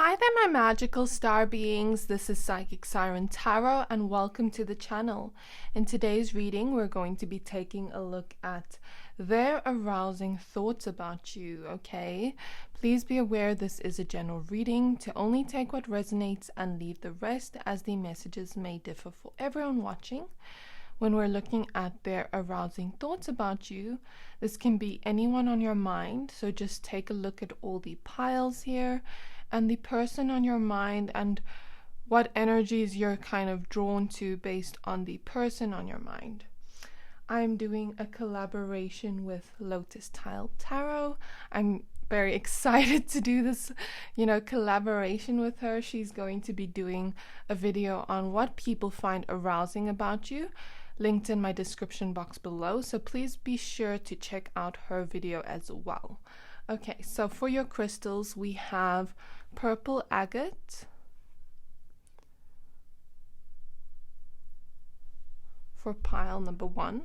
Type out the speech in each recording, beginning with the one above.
Hi there, my magical star beings. This is Psychic Siren Tarot, and welcome to the channel. In today's reading, we're going to be taking a look at their arousing thoughts about you, okay? Please be aware this is a general reading to only take what resonates and leave the rest, as the messages may differ for everyone watching. When we're looking at their arousing thoughts about you, this can be anyone on your mind, so just take a look at all the piles here and the person on your mind and what energies you're kind of drawn to based on the person on your mind. I'm doing a collaboration with Lotus Tile Tarot. I'm very excited to do this, collaboration with her. She's going to be doing a video on what people find arousing about you, linked in my description box below, so please be sure to check out her video as well. Okay, so for your crystals, we have purple agate for pile number 1.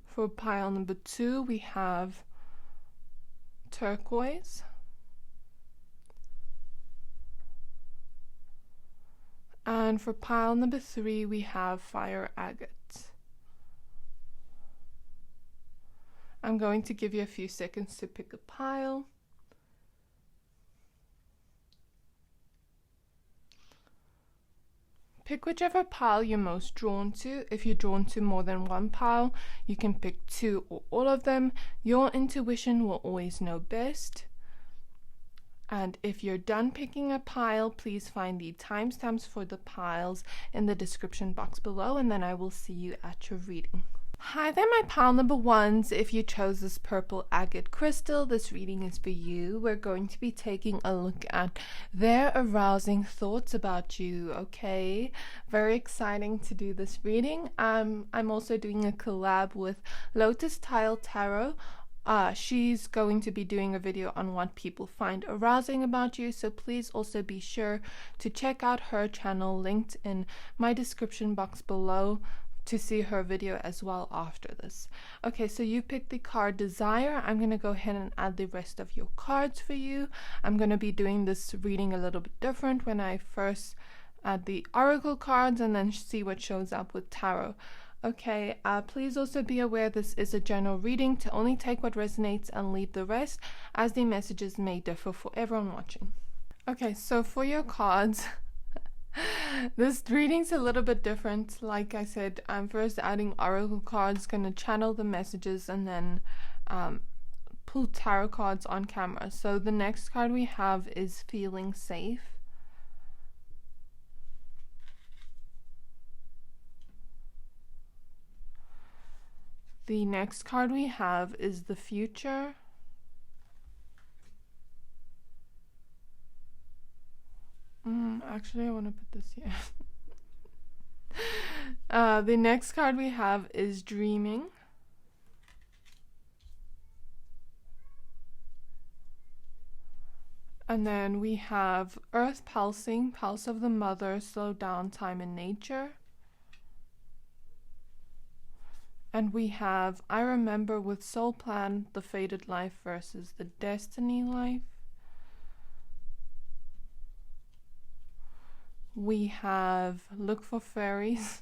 For pile number 2, we have turquoise. And for pile number 3, we have fire agate. I'm going to give you a few seconds to pick a pile. Pick whichever pile you're most drawn to. If you're drawn to more than one pile, you can pick 2 or all of them. Your intuition will always know best. And if you're done picking a pile, please find the timestamps for the piles in the description box below, and then I will see you at your reading. Hi there, my pile number 1s. If you chose this purple agate crystal, this reading is for you. We're going to be taking a look at their arousing thoughts about you, okay? Very exciting to do this reading. I'm also doing a collab with Lotus Tile Tarot. She's going to be doing a video on what people find arousing about you, so please also be sure to check out her channel linked in my description box below to see her video as well after this. Okay, so you picked the card Desire. I'm going to go ahead and add the rest of your cards for you. I'm going to be doing this reading a little bit different when I first add the oracle cards and then see what shows up with tarot. Okay, please also be aware this is a general reading to only take what resonates and leave the rest, as the messages may differ for everyone watching. Okay, so for your cards, this reading's a little bit different. Like I said, I'm first adding oracle cards, gonna channel the messages, and then pull tarot cards on camera. So the next card we have is Feeling Safe. The next card we have is The Future. Actually, I want to put this here. The next card we have is Dreaming. And then we have Earth Pulsing, Pulse of the Mother, Slow Down, Time in Nature. And we have I Remember with Soul Plan, The Fated Life versus the Destiny Life. We have Look for Fairies.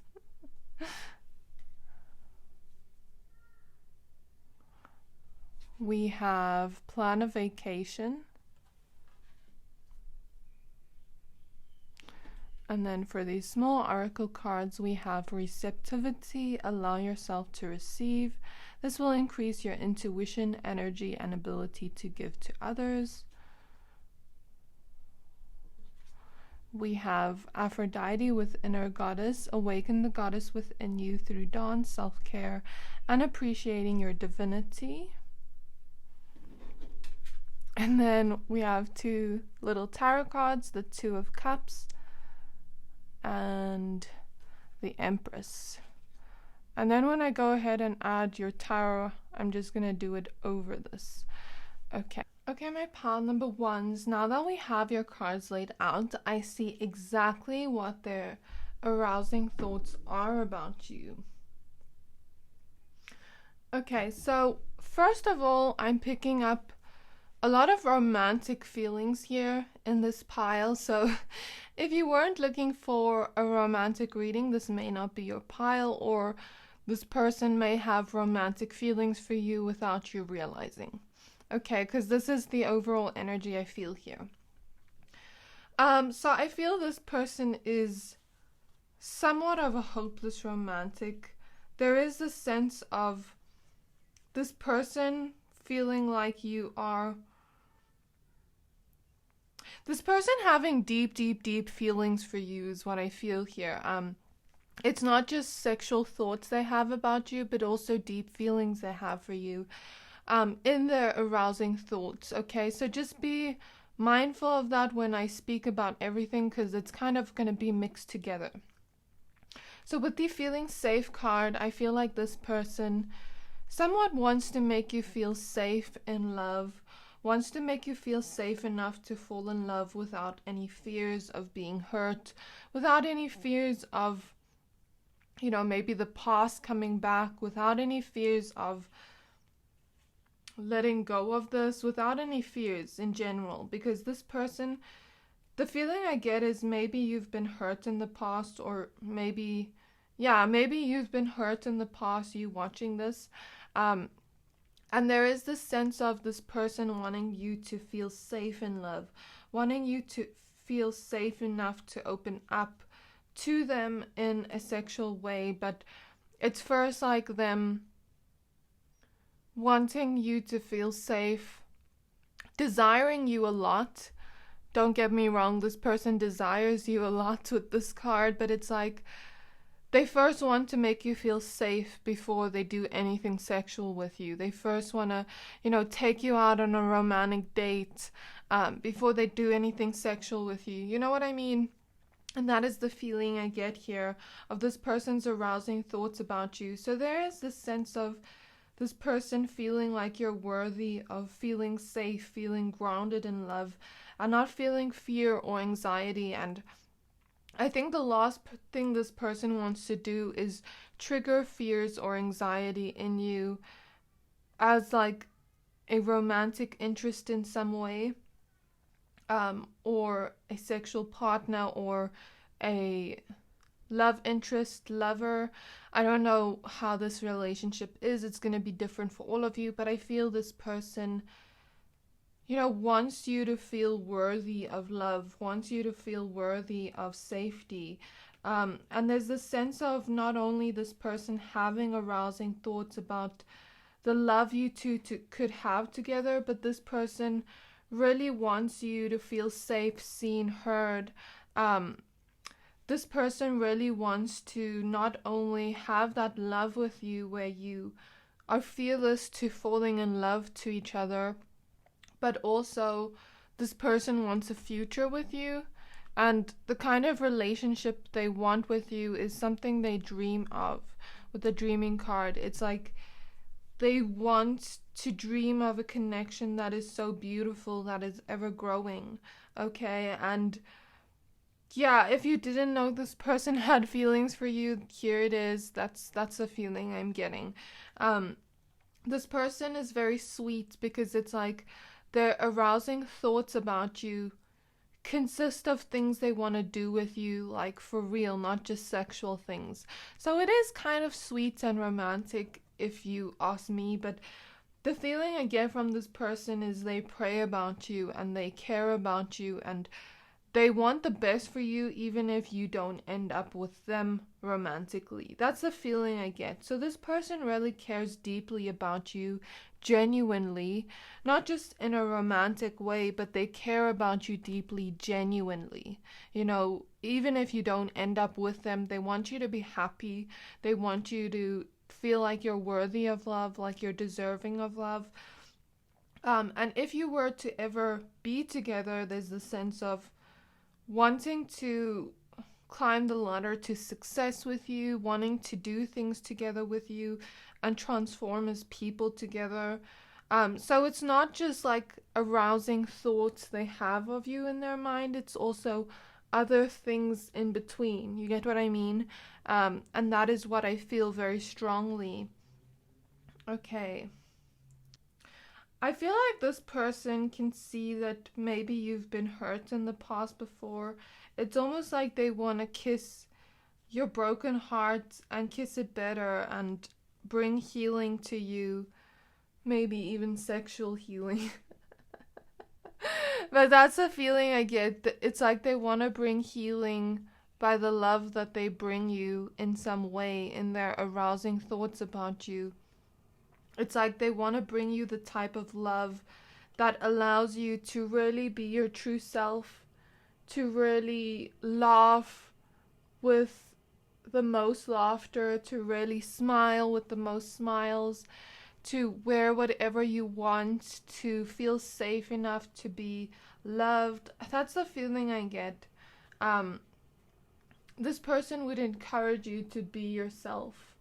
We have Plan a Vacation. And then for these small oracle cards, we have Receptivity, Allow yourself to receive. This will increase your intuition, energy, and ability to give to others. We have Aphrodite with Inner Goddess, awaken the goddess within you through dance, self-care, and appreciating your divinity. And then we have 2 little tarot cards, the 2 of Cups and the Empress. And then when I go ahead and add your tarot, I'm just going to do it over this. Okay, my pile number 1s, now that we have your cards laid out, I see exactly what their arousing thoughts are about you. Okay, so first of all, I'm picking up a lot of romantic feelings here in this pile. So if you weren't looking for a romantic reading, this may not be your pile, or this person may have romantic feelings for you without you realizing. Okay, because this is the overall energy I feel here. So I feel this person is somewhat of a hopeless romantic. There is a sense of this person feeling like you are. This person having deep, deep, deep feelings for you is what I feel here. It's not just sexual thoughts they have about you, but also deep feelings they have for you. In their arousing thoughts. Okay, so just be mindful of that when I speak about everything, because it's kind of going to be mixed together. So with the feeling safe card, I feel like this person somewhat wants to make you feel safe in love, wants to make you feel safe enough to fall in love without any fears of being hurt, without any fears of, maybe the past coming back, without any fears of letting go of this, without any fears in general. Because this person, the feeling I get is maybe you've been hurt in the past, or maybe you've been hurt in the past, you watching this. And there is this sense of this person wanting you to feel safe in love, wanting you to feel safe enough to open up to them in a sexual way. But it's first like them wanting you to feel safe, desiring you a lot. Don't get me wrong, this person desires you a lot with this card, but it's like they first want to make you feel safe before they do anything sexual with you. They first want to, take you out on a romantic date before they do anything sexual with you. You know what I mean? And that is the feeling I get here of this person's arousing thoughts about you. So there is this sense of this person feeling like you're worthy of feeling safe, feeling grounded in love, and not feeling fear or anxiety. And I think the last thing this person wants to do is trigger fears or anxiety in you as like a romantic interest in some way, or a sexual partner, or a love interest, lover. I don't know how this relationship is. It's going to be different for all of you, but I feel this person, wants you to feel worthy of love, wants you to feel worthy of safety. And there's this sense of not only this person having arousing thoughts about the love you two could have together, but this person really wants you to feel safe, seen, heard. This person really wants to not only have that love with you where you are fearless to falling in love to each other, but also this person wants a future with you. And the kind of relationship they want with you is something they dream of with the dreaming card. It's like they want to dream of a connection that is so beautiful, that is ever growing. Okay, and yeah, if you didn't know this person had feelings for you, here it is. That's a feeling I'm getting. This person is very sweet because it's like their arousing thoughts about you consist of things they want to do with you, like for real, not just sexual things. So it is kind of sweet and romantic if you ask me, but the feeling I get from this person is they pray about you and they care about you and they want the best for you, even if you don't end up with them romantically. That's the feeling I get. So this person really cares deeply about you, genuinely, not just in a romantic way, but they care about you deeply, genuinely. Even if you don't end up with them, they want you to be happy. They want you to feel like you're worthy of love, like you're deserving of love. And if you were to ever be together, there's the sense of wanting to climb the ladder to success with you, wanting to do things together with you and transform as people together. So it's not just like arousing thoughts they have of you in their mind, it's also other things in between. You get what I mean? And that is what I feel very strongly. Okay. I feel like this person can see that maybe you've been hurt in the past before. It's almost like they want to kiss your broken heart and kiss it better and bring healing to you, maybe even sexual healing. But that's a feeling I get. It's like they want to bring healing by the love that they bring you in some way in their arousing thoughts about you. It's like they want to bring you the type of love that allows you to really be your true self, to really laugh with the most laughter, to really smile with the most smiles, to wear whatever you want, to feel safe enough to be loved. That's the feeling I get. Um, this person would encourage you to be yourself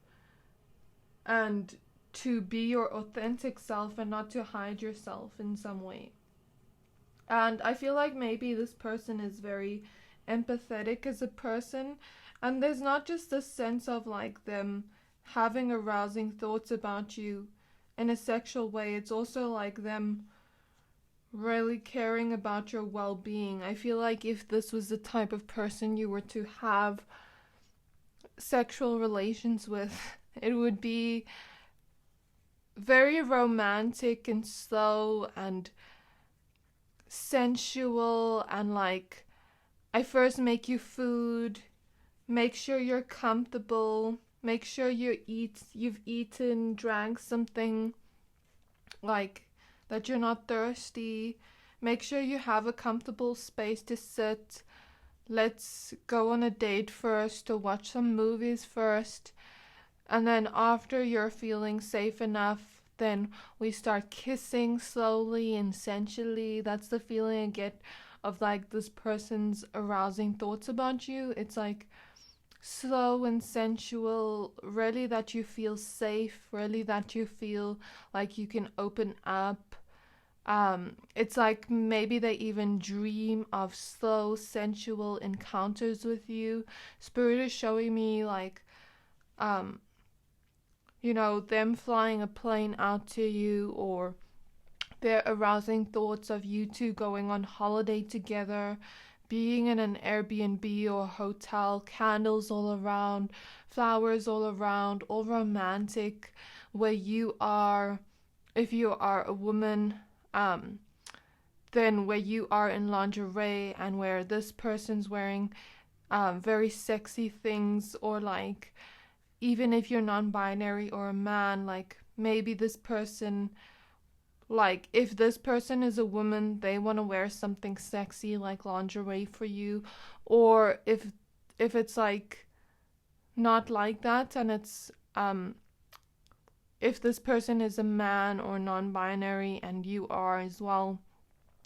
and to be your authentic self and not to hide yourself in some way. And I feel like maybe this person is very empathetic as a person, and there's not just a sense of like them having arousing thoughts about you in a sexual way, it's also like them really caring about your well-being. I feel like if this was the type of person you were to have sexual relations with, it would be very romantic and slow and sensual, and like, I first make you food, make sure you're comfortable, make sure you've eaten, drank something, like that you're not thirsty, make sure you have a comfortable space to sit, let's go on a date first or watch some movies first, and then after you're feeling safe enough, then we start kissing slowly and sensually. That's the feeling I get of like this person's arousing thoughts about you. It's like slow and sensual, really that you feel safe, really that you feel like you can open up. It's like maybe they even dream of slow, sensual encounters with you. Spirit is showing me like, them flying a plane out to you, or their arousing thoughts of you two going on holiday together, being in an Airbnb or hotel, candles all around, flowers all around, all romantic, where you are, if you are a woman, then where you are in lingerie and where this person's wearing very sexy things, or like, even if you're non-binary or a man, like maybe this person, like if this person is a woman, they want to wear something sexy like lingerie for you. Or if it's like not like that, and it's if this person is a man or non-binary and you are as well,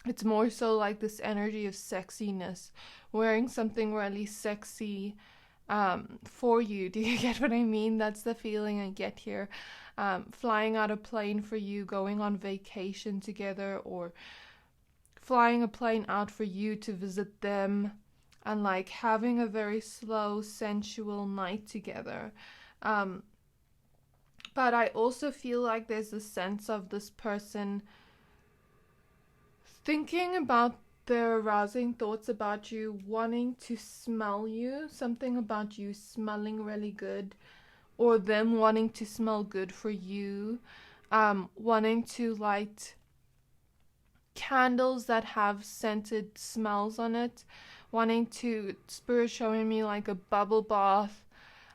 it's more so like this energy of sexiness, wearing something really sexy for you. Do you get what I mean? That's the feeling I get here. Flying out a plane for you, going on vacation together, or flying a plane out for you to visit them, and like having a very slow, sensual night together. But I also feel like there's a sense of this person thinking about their arousing thoughts about you, wanting to smell you, something about you smelling really good, or them wanting to smell good for you, wanting to light candles that have scented smells on it, wanting to, spirit showing me like a bubble bath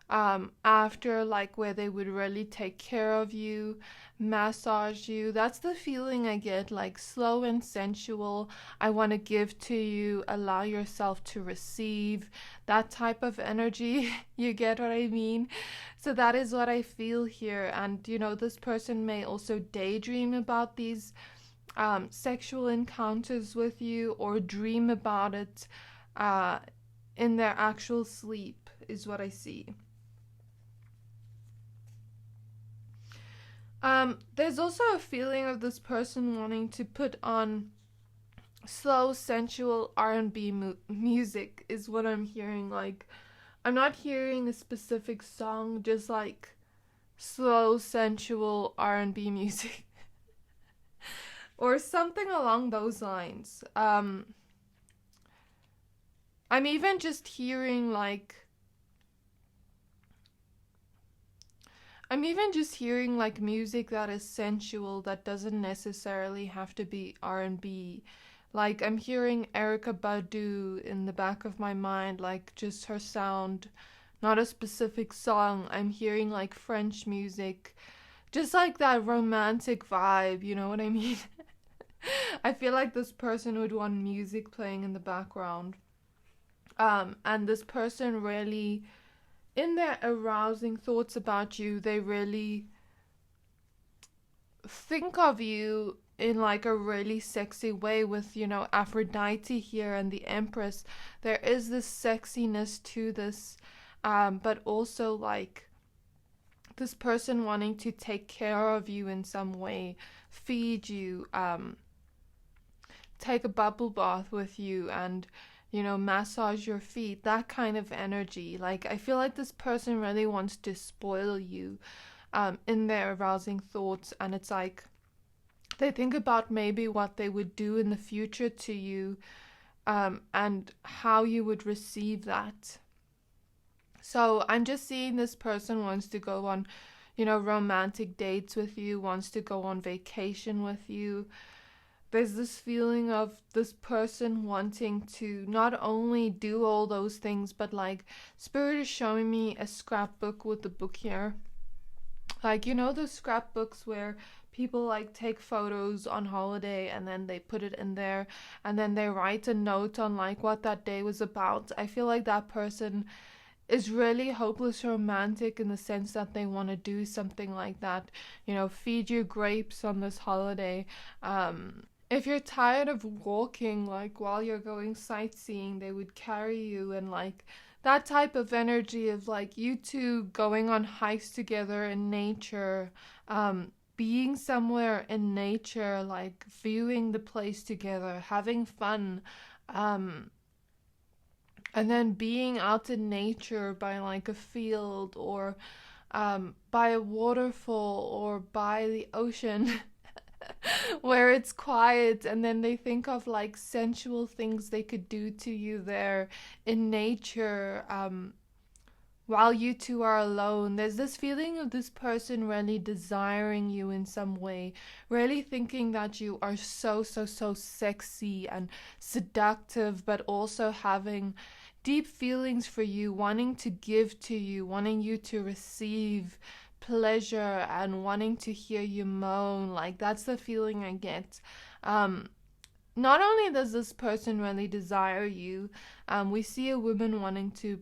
after, like where they would really take care of you, massage you. That's the feeling I get, like slow and sensual. I want to give to you, allow yourself to receive, that type of energy. You get what I mean? So that is what I feel here. And this person may also daydream about these sexual encounters with you, or dream about it in their actual sleep, is what I see. There's also a feeling of this person wanting to put on slow, sensual R&B music, is what I'm hearing. Like, I'm not hearing a specific song, just like slow, sensual R&B music. or something along those lines. I'm even just hearing music that is sensual, that doesn't necessarily have to be R&B. Like I'm hearing Erica Badu in the back of my mind, like just her sound, not a specific song. I'm hearing like French music, just like that romantic vibe, you know what I mean? I feel like this person would want music playing in the background. And this person really, in their arousing thoughts about you, they really think of you in like a really sexy way with, Aphrodite here and the Empress. There is this sexiness to this, but also like this person wanting to take care of you in some way, feed you, take a bubble bath with you, and massage your feet, that kind of energy. Like, I feel like this person really wants to spoil you in their arousing thoughts, and it's like they think about maybe what they would do in the future to you, and how you would receive that. So I'm just seeing this person wants to go on, romantic dates with you, wants to go on vacation with you. There's this feeling of this person wanting to not only do all those things, but like Spirit is showing me a scrapbook with the book here. Like, those scrapbooks where people like take photos on holiday and then they put it in there and then they write a note on like what that day was about. I feel like that person is really hopeless romantic in the sense that they want to do something like that, feed you grapes on this holiday. If you're tired of walking, like while you're going sightseeing, they would carry you, and like that type of energy of like you two going on hikes together in nature, being somewhere in nature, like viewing the place together, having fun, and then being out in nature by like a field, or by a waterfall, or by the ocean. Where it's quiet, and then they think of like sensual things they could do to you there in nature, while you two are alone. There's this feeling of this person really desiring you in some way, really thinking that you are so sexy and seductive, but also having deep feelings for you, wanting to give to you, wanting you to receive pleasure, and wanting to hear you moan. Like, that's the feeling I get. Not only does this person really desire you, we see a woman wanting to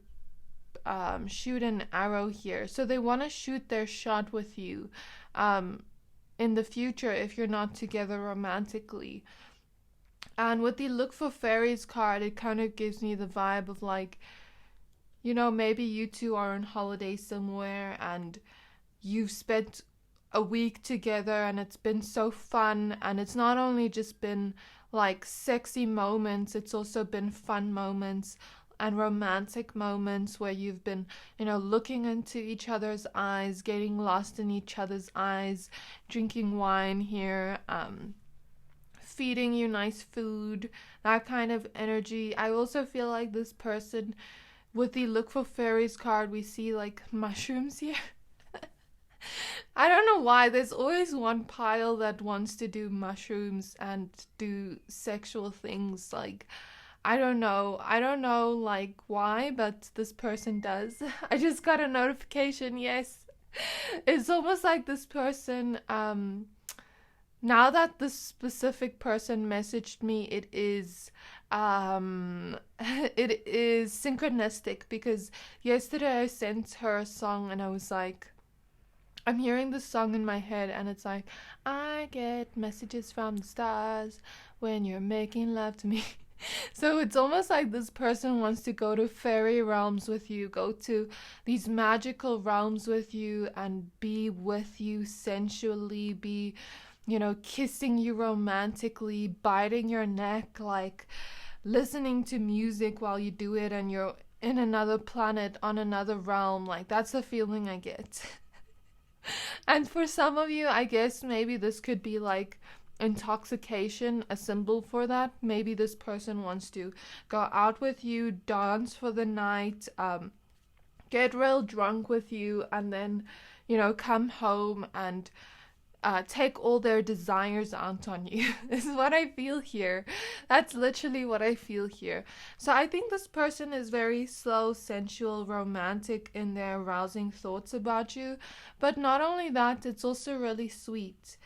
shoot an arrow here, so they want to shoot their shot with you in the future if you're not together romantically. And with the look for fairies card, it kind of gives me the vibe of like, maybe you two are on holiday somewhere and you've spent a week together and it's been so fun, and it's not only just been like sexy moments, it's also been fun moments and romantic moments where you've been, looking into each other's eyes, getting lost in each other's eyes, drinking wine here, feeding you nice food, that kind of energy. I also feel like this person, with the look for fairies card, we see like mushrooms here. I don't know why, there's always one pile that wants to do mushrooms and do sexual things. Like, I don't know like why, but this person does. I just got a notification, yes. It's almost like this person, now that this specific person messaged me, it is synchronistic, because yesterday I sent her a song and I was like, I'm hearing this song in my head, and it's like, I get messages from the stars when you're making love to me. So it's almost like this person wants to go to fairy realms with you, go to these magical realms with you, and be with you sensually, be, kissing you romantically, biting your neck, like listening to music while you do it, and you're in another planet, on another realm. Like, that's the feeling I get. And for some of you, I guess maybe this could be like intoxication a symbol for that. Maybe this person wants to go out with you, dance for the night, get real drunk with you, and then, you know, come home and take all their desires out on you. This is what I feel here. That's literally what I feel here. So I think this person is very slow, sensual, romantic in their arousing thoughts about you. But not only that, it's also really sweet.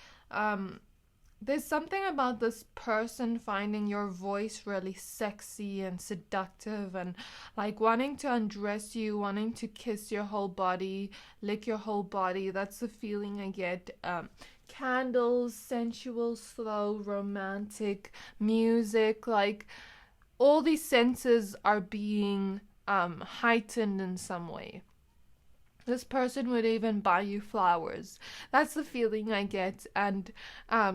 There's something about this person finding your voice really sexy and seductive, and like wanting to undress you, wanting to kiss your whole body, lick your whole body. That's the feeling I get. Candles, sensual, slow, romantic music, like all these senses are being heightened in some way. This person would even buy you flowers. That's the feeling I get. And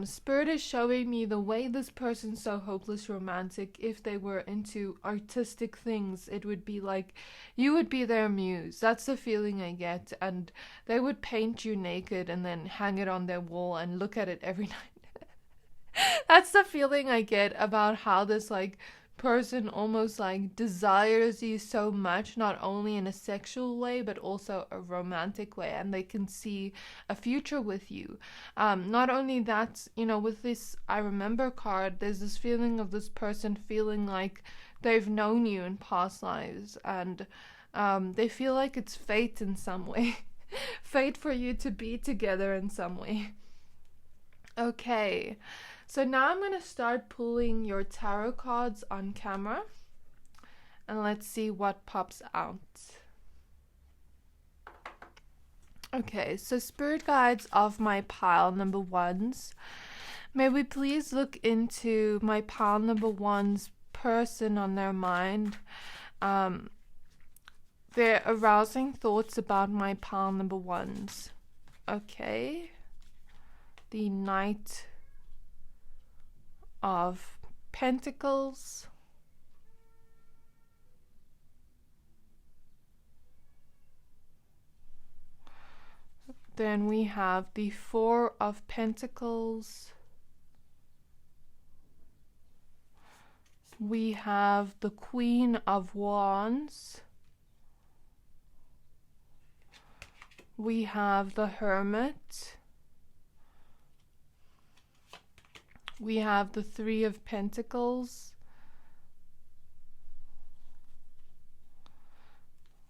Spirit is showing me the way this person's so hopeless romantic. If they were into artistic things, it would be like you would be their muse. That's the feeling I get. And they would paint you naked and then hang it on their wall and look at it every night. That's the feeling I get about how this like person almost like desires you so much, not only in a sexual way but also a romantic way, and they can see a future with you. Not only that, you know, with this I remember card, there's this feeling of this person feeling like they've known you in past lives, and they feel like it's fate in some way. Fate for you to be together in some way. Okay, so now I'm going to start pulling your tarot cards on camera, and let's see what pops out. Okay, so spirit guides of my pile number ones, may we please look into my pile number one's person on their mind, their arousing thoughts about my pile number ones. Okay, the Knight of Pentacles, then we have the Four of Pentacles, we have the Queen of Wands, we have the Hermit, we have the Three of Pentacles,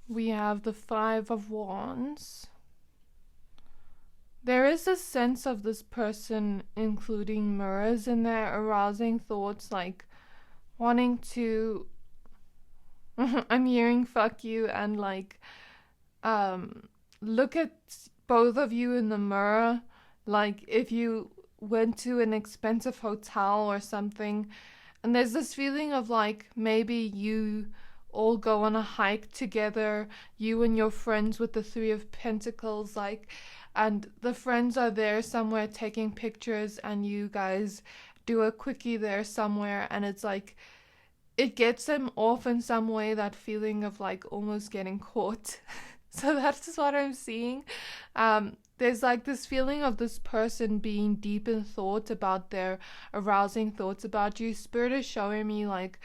we have the Five of Wands. There is a sense of this person including mirrors in their arousing thoughts, like wanting to I'm hearing fuck you, and like look at both of you in the mirror, like if you went to an expensive hotel or something, and there's this feeling of like maybe you all go on a hike together, you and your friends with the Three of Pentacles, like, and the friends are there somewhere taking pictures, and you guys do a quickie there somewhere, and it's like it gets them off in some way, that feeling of like almost getting caught. So that's what I'm seeing. There's like this feeling of this person being deep in thought about their arousing thoughts about you. Spirit is showing me like,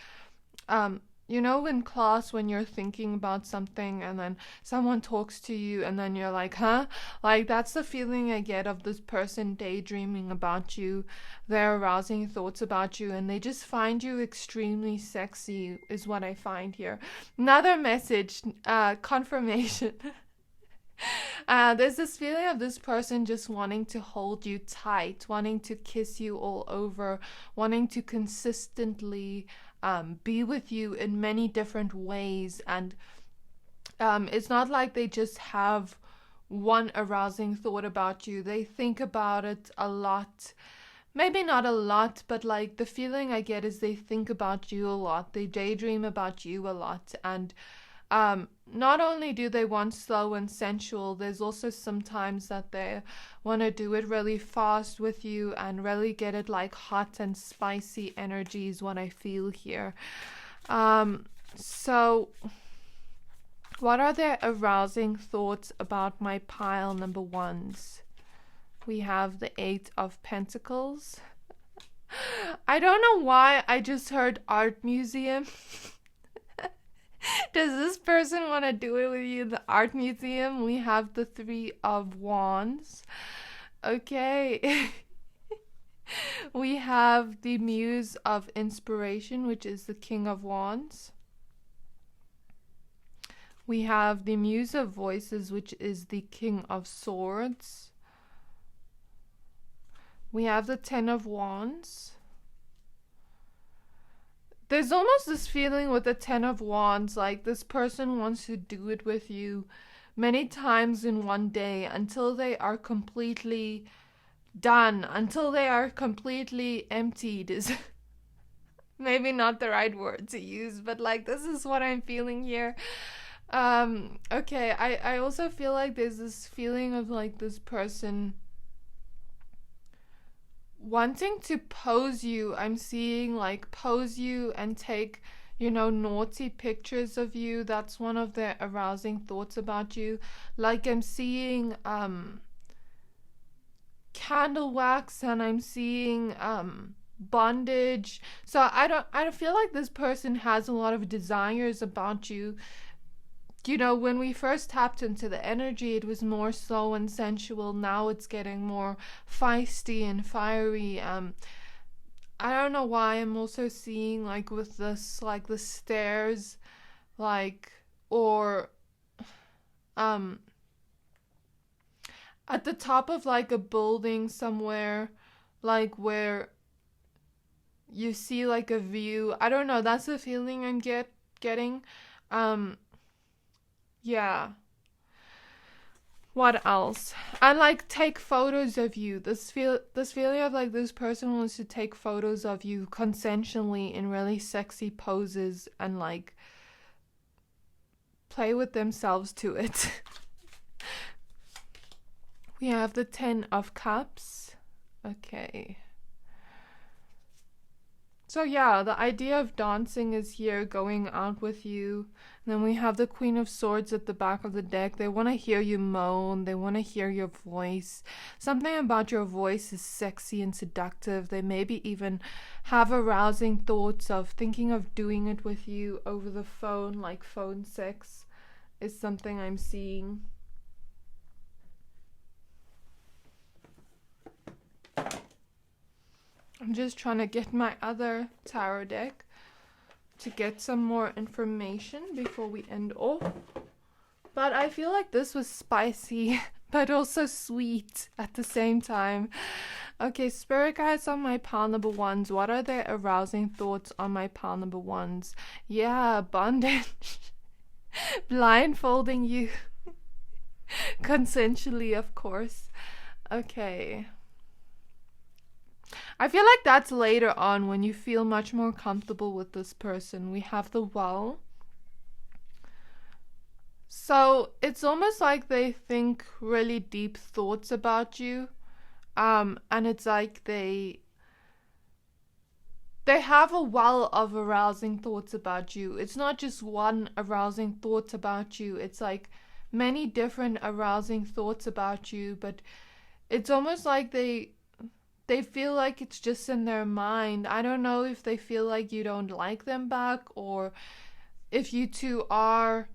you know, in class when you're thinking about something and then someone talks to you and then you're like, huh? Like that's the feeling I get of this person daydreaming about you, their arousing thoughts about you, and they just find you extremely sexy is what I find here. Another message, confirmation. There's this feeling of this person just wanting to hold you tight, wanting to kiss you all over, wanting to consistently be with you in many different ways. And it's not like they just have one arousing thought about you. They think about it a lot. Maybe not a lot, but like the feeling I get is they think about you a lot. They daydream about you a lot. And not only do they want slow and sensual, there's also sometimes that they want to do it really fast with you and really get it like hot and spicy energy is what I feel here. So what are their arousing thoughts about my pile number ones? We have the Eight of Pentacles. I don't know why I just heard art museum. Does this person want to do it with you? The art museum. We have the Three of Wands. Okay. We have the Muse of Inspiration, which is the King of Wands. We have the Muse of Voices, which is the King of Swords. We have the Ten of Wands. There's almost this feeling with the Ten of Wands, like this person wants to do it with you many times in one day until they are completely done, until they are completely emptied is maybe not the right word to use, but like this is what I'm feeling here. Okay, I also feel like there's this feeling of like this person wanting to pose you. I'm seeing like pose you and take, naughty pictures of you. That's one of their arousing thoughts about you. Like I'm seeing candle wax, and I'm seeing bondage. So I don't feel like this person has a lot of desires about you. When we first tapped into the energy, it was more slow and sensual. Now it's getting more feisty and fiery. I don't know why. I'm also seeing like with this, like the stairs, like, or at the top of like a building somewhere, like where you see like a view. I don't know. That's the feeling I'm getting. Yeah. What else? And like take photos of you. This feeling of like this person wants to take photos of you consensually in really sexy poses and like play with themselves to it. We have the Ten of Cups. Okay. So yeah, the idea of dancing is here, going out with you. And then we have the Queen of Swords at the back of the deck. They want to hear you moan. They want to hear your voice. Something about your voice is sexy and seductive. They maybe even have arousing thoughts of thinking of doing it with you over the phone, like phone sex is something I'm seeing. I'm just trying to get my other tarot deck to get some more information before we end off. But I feel like this was spicy, but also sweet at the same time. Okay, Spirit Guides on my pile number ones. What are their arousing thoughts on my pile number ones? Yeah, bondage. Blindfolding you. Consensually, of course. Okay. I feel like that's later on when you feel much more comfortable with this person. We have the Well. So it's almost like they think really deep thoughts about you. And it's like they have a well of arousing thoughts about you. It's not just one arousing thought about you. It's like many different arousing thoughts about you. But it's almost like they feel like it's just in their mind. I don't know if they feel like you don't like them back, or if you two are,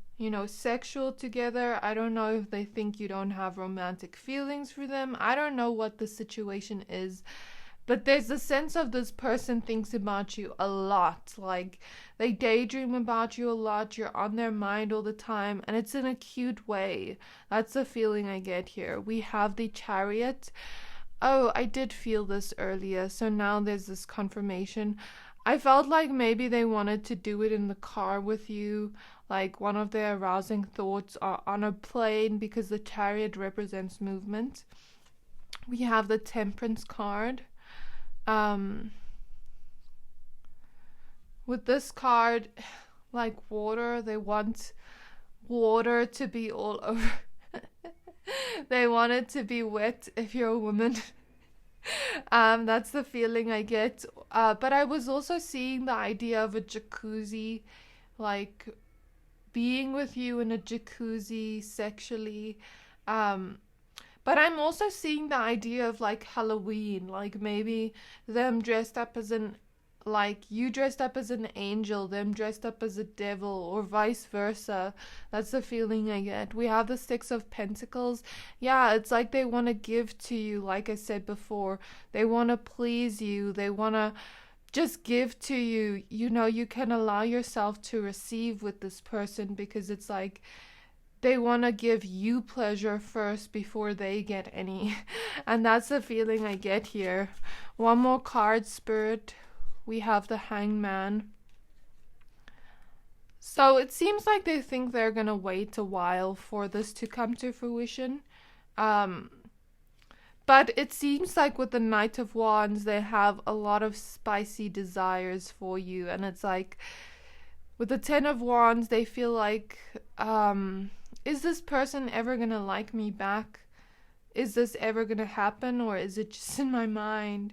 sexual together. I don't know if they think you don't have romantic feelings for them. I don't know what the situation is. But there's a sense of this person thinks about you a lot. Like, they daydream about you a lot. You're on their mind all the time. And it's in a cute way. That's the feeling I get here. We have the Chariot. Oh, I did feel this earlier, so now there's this confirmation. I felt like maybe they wanted to do it in the car with you, like one of their arousing thoughts are on a plane, because the Chariot represents movement. We have the Temperance card. With this card, like water, they want water to be all over. They want it to be wet if you're a woman. That's the feeling I get. But I was also seeing the idea of a jacuzzi, like being with you in a jacuzzi sexually. But I'm also seeing the idea of like Halloween, like maybe them dressed up as an, like you dressed up as an angel, them dressed up as a devil, or vice versa. That's the feeling I get. We have the Six of Pentacles. Yeah, it's like they want to give to you, like I said before. They want to please you. They want to just give to you. You know, you can allow yourself to receive with this person, because it's like they want to give you pleasure first before they get any. And that's the feeling I get here. One more card, Spirit. We have the Hangman. So it seems like they think they're going to wait a while for this to come to fruition. But it seems like with the Knight of Wands, they have a lot of spicy desires for you. And it's like, with the Ten of Wands, they feel like, is this person ever going to like me back? Is this ever going to happen? Or is it just in my mind?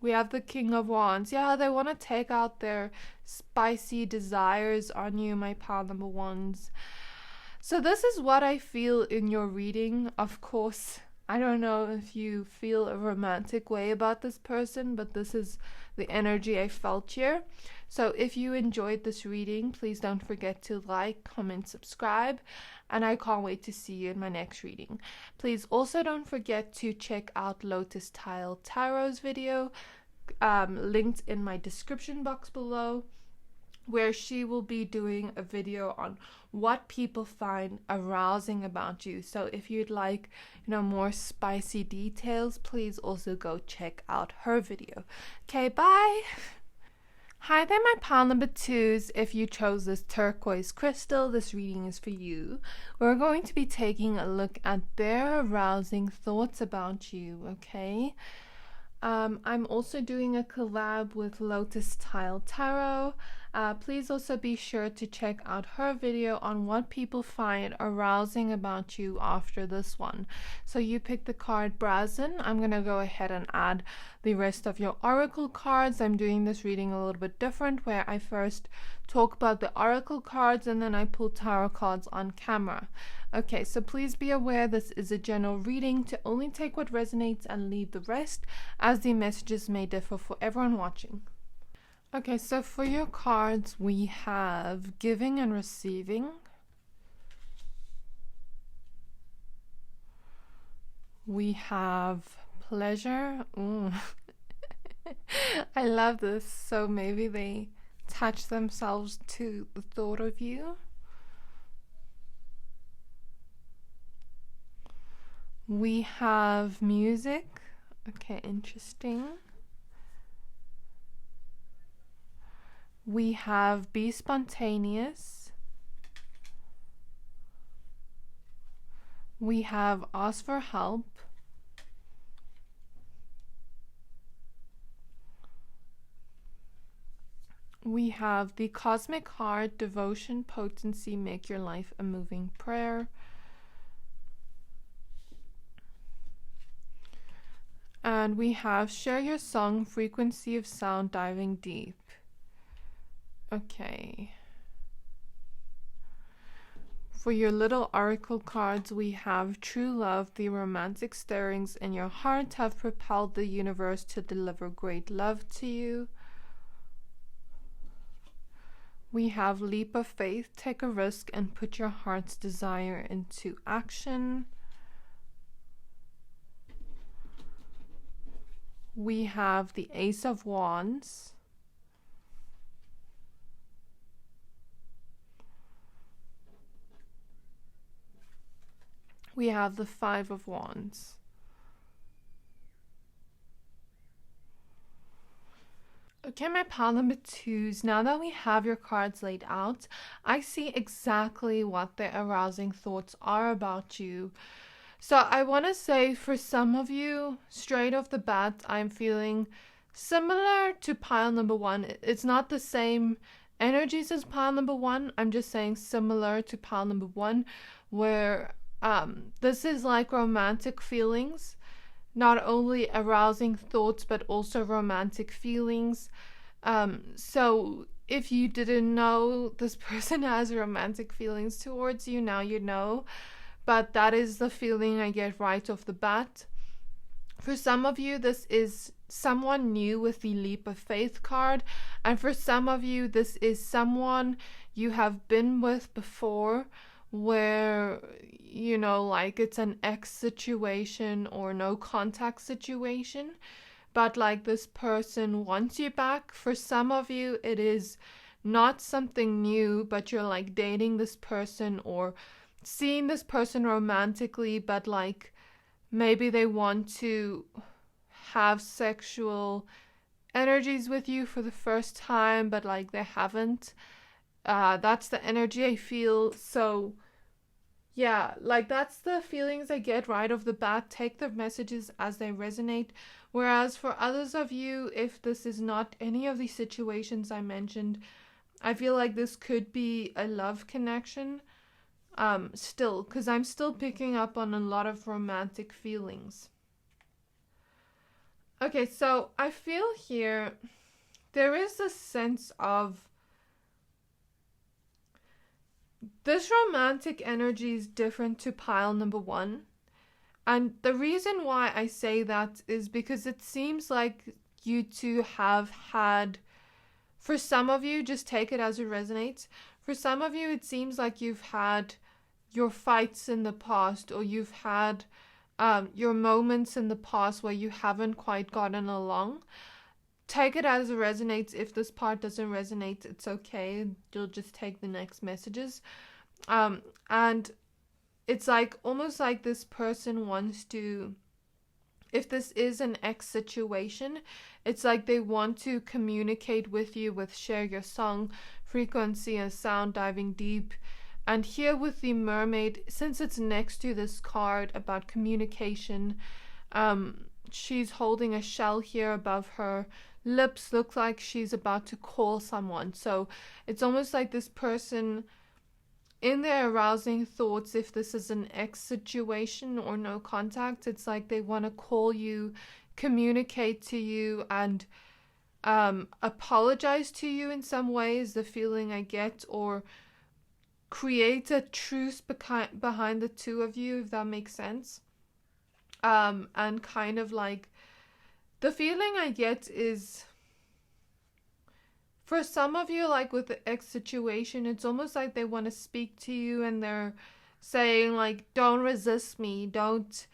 We have the King of Wands. Yeah, they want to take out their spicy desires on you, my pile number ones. So this is what I feel in your reading. Of course, I don't know if you feel a romantic way about this person, but this is the energy I felt here. So if you enjoyed this reading, please don't forget to like, comment, subscribe, and I can't wait to see you in my next reading. Please also don't forget to check out Lotus Tile Tarot's video, linked in my description box below, where she will be doing a video on what people find arousing about you. So if you'd like, more spicy details, please also go check out her video. Okay, bye. Hi there, my pile number twos. If you chose this turquoise crystal, this reading is for you. We're going to be taking a look at their arousing thoughts about you, okay? I'm also doing a collab with Lotus Tile Tarot. Please also be sure to check out her video on what people find arousing about you after this one. So you picked the card Brazen. I'm going to go ahead and add the rest of your oracle cards. I'm doing this reading a little bit different, where I first talk about the oracle cards and then I pull tarot cards on camera. Okay, so please be aware this is a general reading, to only take what resonates and leave the rest, as the messages may differ for everyone watching. Okay, so for your cards, we have Giving and Receiving. We have Pleasure. Ooh. I love this. So maybe they attach themselves to the thought of you. We have Music. Okay, interesting. We have Be Spontaneous. We have Ask for Help. We have the Cosmic Heart, Devotion, Potency, Make Your Life a Moving Prayer. And we have Share Your Song, Frequency of Sound, Diving Deep. Okay. For your little oracle cards, we have True Love. The romantic stirrings in your heart have propelled the universe to deliver great love to you. We have Leap of Faith. Take a risk and put your heart's desire into action. We have the Ace of Wands. We have the Five of Wands. Okay, my pile number twos, now that we have your cards laid out, I see exactly what the arousing thoughts are about you. So I want to say, for some of you, straight off the bat, I'm feeling similar to pile number one. It's not the same energies as pile number one. I'm just saying similar to pile number one, where this is like romantic feelings, not only arousing thoughts, but also romantic feelings. So if you didn't know this person has romantic feelings towards you, now you know. but that is the feeling I get right off the bat. For some of you, this is someone new with the leap of faith card, and for some of you, this is someone you have been with before, where, you know, like it's an ex situation or no contact situation, but like this person wants you back. For some of you, it is not something new, but you're like dating this person or seeing this person romantically, but like maybe they want to have sexual energies with you for the first time, but like they haven't. That's the energy I feel. So yeah, like that's the feelings I get right off the bat. Take the messages as they resonate. Whereas for others of you, if this is not any of these situations I mentioned, I feel like this could be a love connection. Still, because I'm still picking up on a lot of romantic feelings. Okay, so I feel here there is a sense of this romantic energy is different to pile number one. And the reason why I say that is because it seems like you two have had, for some of you, just take it as it resonates. For some of you, it seems like you've had your fights in the past, or you've had your moments in the past where you haven't quite gotten along. Take it as it resonates. If this part doesn't resonate, it's okay. You'll just take the next messages. And it's like almost like this person wants to, if this is an ex situation, it's like they want to communicate with you with share your song frequency and sound, diving deep. And here with the mermaid, since it's next to this card about communication, she's holding a shell here above her lips. Looks like she's about to call someone. So it's almost like this person, in their arousing thoughts, if this is an ex situation or no contact, it's like they want to call you, communicate to you, and apologize to you in some ways, the feeling I get, or create a truce behind the two of you, if that makes sense. And kind of like the feeling I get is, for some of you, like with the ex situation, it's almost like they want to speak to you and they're saying like, don't resist me, don't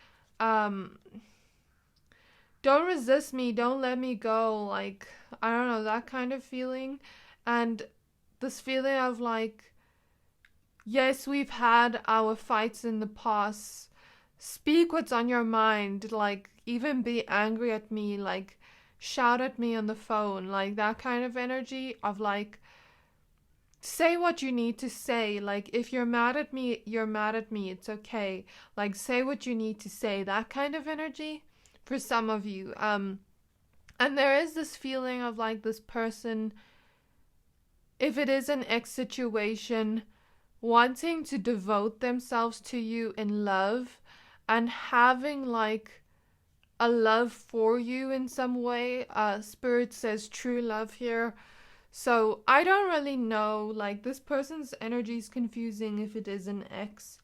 resist me, don't let me go, like, I don't know, that kind of feeling. And this feeling of like, yes, we've had our fights in the past, speak what's on your mind, like even be angry at me, like shout at me on the phone, like that kind of energy of like, say what you need to say. Like if you're mad at me, you're mad at me, it's okay, like say what you need to say, that kind of energy for some of you. And there is this feeling of like this person, if it is an ex situation, wanting to devote themselves to you in love and having like a love for you in some way. Spirit says true love here. So I don't really know, like this person's energy is confusing if it is an ex.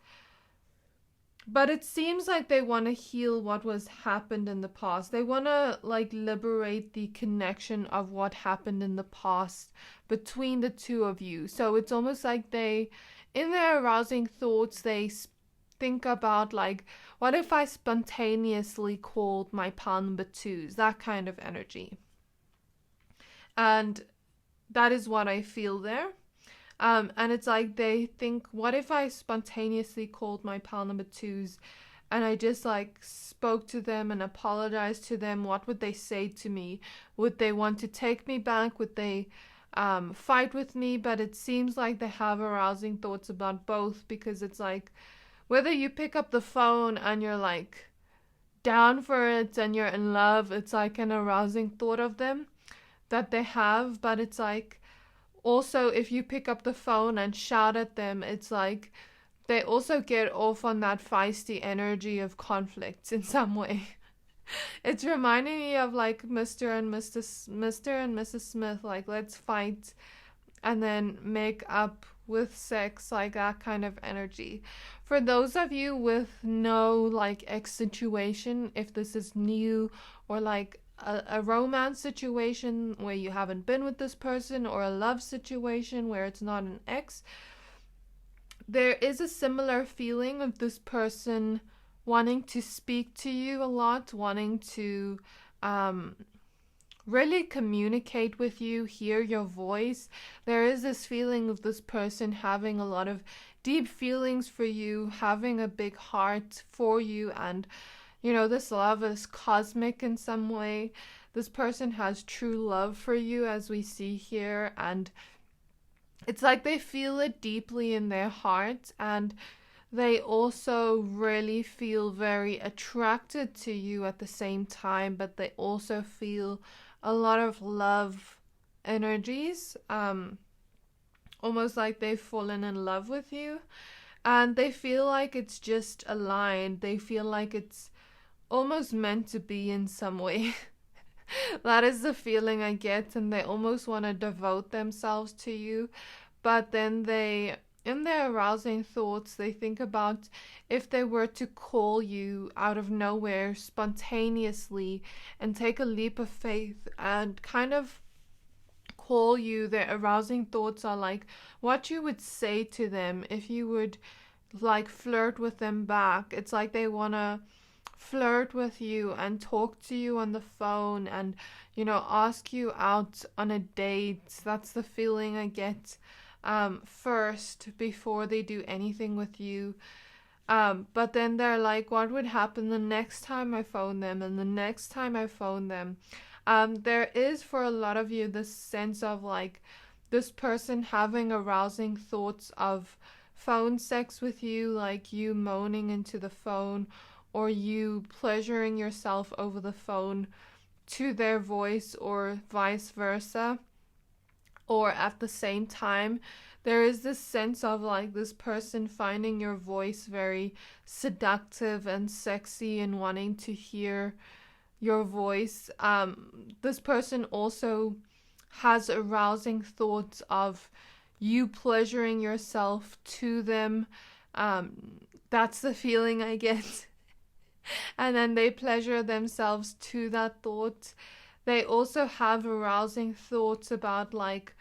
But it seems like they want to heal what was happened in the past. They want to like liberate the connection of what happened in the past between the two of you. So it's almost like they, in their arousing thoughts, they think about like, what if I spontaneously called my pal number twos? That kind of energy. And that is what I feel there. And it's like they think, what if I spontaneously called my pal number twos and I just like spoke to them and apologized to them? What would they say to me? Would they want to take me back? Would they fight with me? But it seems like they have arousing thoughts about both, because it's like, whether you pick up the phone and you're like down for it and you're in love, it's like an arousing thought of them that they have. But it's like, also if you pick up the phone and shout at them, it's like they also get off on that feisty energy of conflict in some way. It's reminding me of like Mr. and Mrs. Smith, like let's fight and then make up with sex, like that kind of energy. For those of you with no like ex situation, if this is new, or like a romance situation where you haven't been with this person, or a love situation where it's not an ex, there is a similar feeling of this person wanting to speak to you a lot, wanting to really communicate with you, hear your voice. There is this feeling of this person having a lot of deep feelings for you, having a big heart for you, and you know, this love is cosmic in some way. This person has true love for you, as we see here, and it's like they feel it deeply in their heart, and they also really feel very attracted to you at the same time, but they also feel a lot of love energies, almost like they've fallen in love with you, and they feel like it's just aligned. They feel like it's almost meant to be in some way. That is the feeling I get, and they almost want to devote themselves to you, but then they, in their arousing thoughts, they think about if they were to call you out of nowhere spontaneously and take a leap of faith and kind of call you. Their arousing thoughts are like what you would say to them if you would like flirt with them back. It's like they want to flirt with you and talk to you on the phone and, you know, ask you out on a date. That's the feeling I get first before they do anything with you. But then they're like, what would happen the next time I phone them, and the next time I phone them? There is, for a lot of you, this sense of like this person having arousing thoughts of phone sex with you, like you moaning into the phone, or you pleasuring yourself over the phone to their voice, or vice versa. Or at the same time, there is this sense of like this person finding your voice very seductive and sexy and wanting to hear your voice. This person also has arousing thoughts of you pleasuring yourself to them. That's the feeling I get. And then they pleasure themselves to that thought. They also have arousing thoughts about like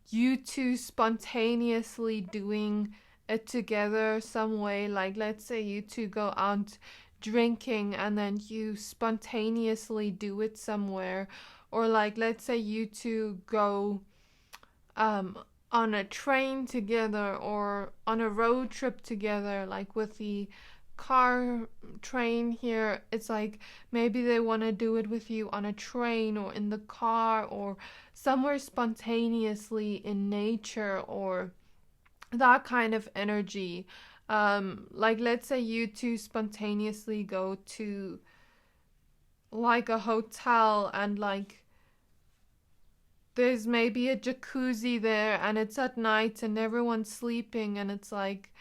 you two spontaneously doing it together some way. Like let's say you two go out drinking and then you spontaneously do it somewhere. Or like let's say you two go on a train together or on a road trip together, like with the car train here. It's like maybe they want to do it with you on a train or in the car or somewhere spontaneously in nature, or that kind of energy. Like let's say you two spontaneously go to like a hotel and like there's maybe a jacuzzi there and it's at night and everyone's sleeping and it's like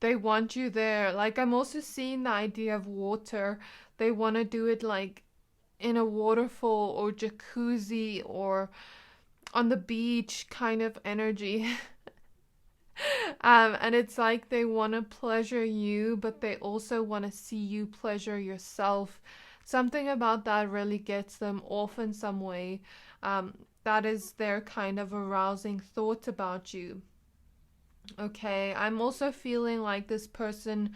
they want you there. Like I'm also seeing the idea of water. They want to do it like in a waterfall or jacuzzi or on the beach kind of energy. And it's like they want to pleasure you, but they also want to see you pleasure yourself. Something about that really gets them off in some way. That is their kind of arousing thought about you. Okay, I'm also feeling like this person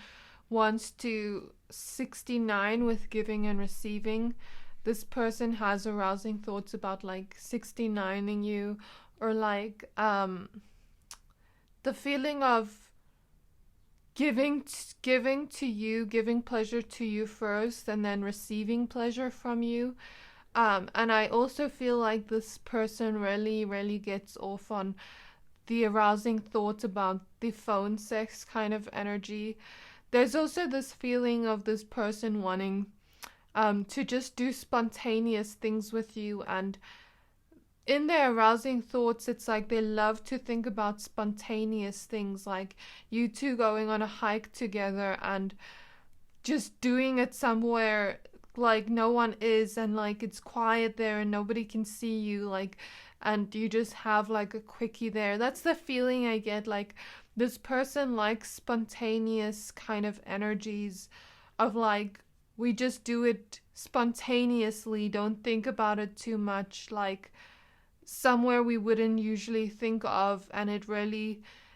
wants to 69 with giving and receiving. This person has arousing thoughts about like 69ing you, or like the feeling of giving to you, giving pleasure to you first, and then receiving pleasure from you. And I also feel like this person really gets off on the arousing thoughts about the phone sex kind of energy. There's also this feeling of this person wanting to just do spontaneous things with you, and in their arousing thoughts, it's like they love to think about spontaneous things, like you two going on a hike together and just doing it somewhere like no one is, and like it's quiet there and nobody can see you, like and you just have like a quickie there. That's the feeling I get. Like this person likes spontaneous kind of energies of like, we just do it spontaneously, don't think about it too much, like somewhere we wouldn't usually think of, and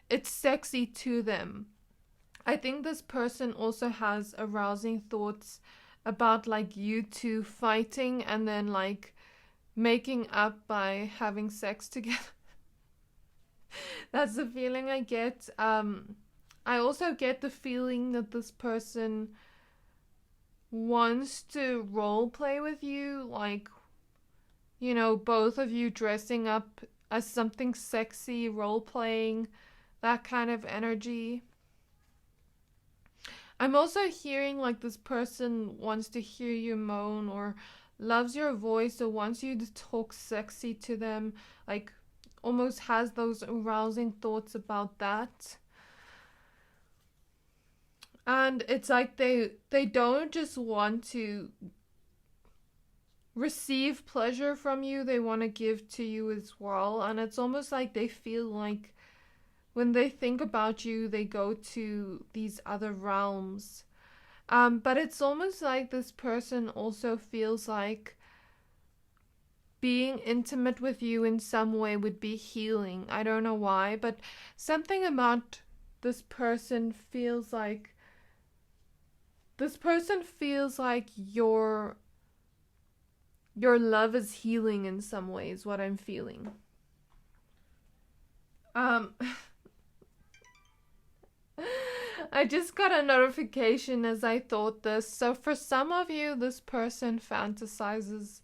it's sexy to them. I think this person also has arousing thoughts about like you two fighting and then like making up by having sex together. That's the feeling I get. I also get the feeling that this person wants to role play with you, like, you know, both of you dressing up as something sexy, role playing, that kind of energy. I'm also hearing like this person wants to hear you moan or loves your voice or wants you to talk sexy to them, like almost has those arousing thoughts about that. And it's like they don't just want to receive pleasure from you, they want to give to you as well. And it's almost like they feel like when they think about you, they go to these other realms. But it's almost like this person also feels like being intimate with you in some way would be healing. I don't know why, but something about this person feels like your love is healing in some ways, what I'm feeling. I just got a notification as I thought this. So for some of you, this person fantasizes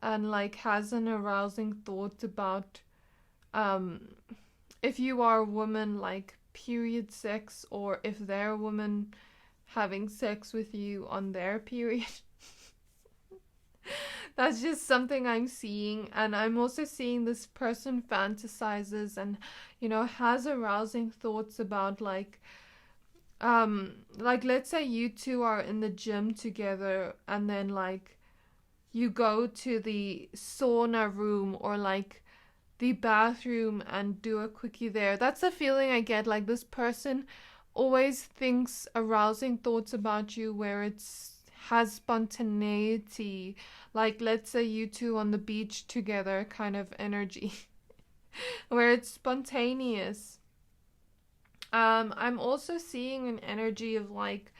and like has an arousing thought about if you are a woman, like period sex, or if they're a woman having sex with you on their period. That's just something I'm seeing. And I'm also seeing this person fantasizes and, you know, has arousing thoughts about like let's say you two are in the gym together and then like you go to the sauna room or like the bathroom and do a quickie there. That's the feeling I get. Like this person always thinks arousing thoughts about you where it's has spontaneity, like let's say you two on the beach together kind of energy where it's spontaneous. I'm also seeing an energy of like,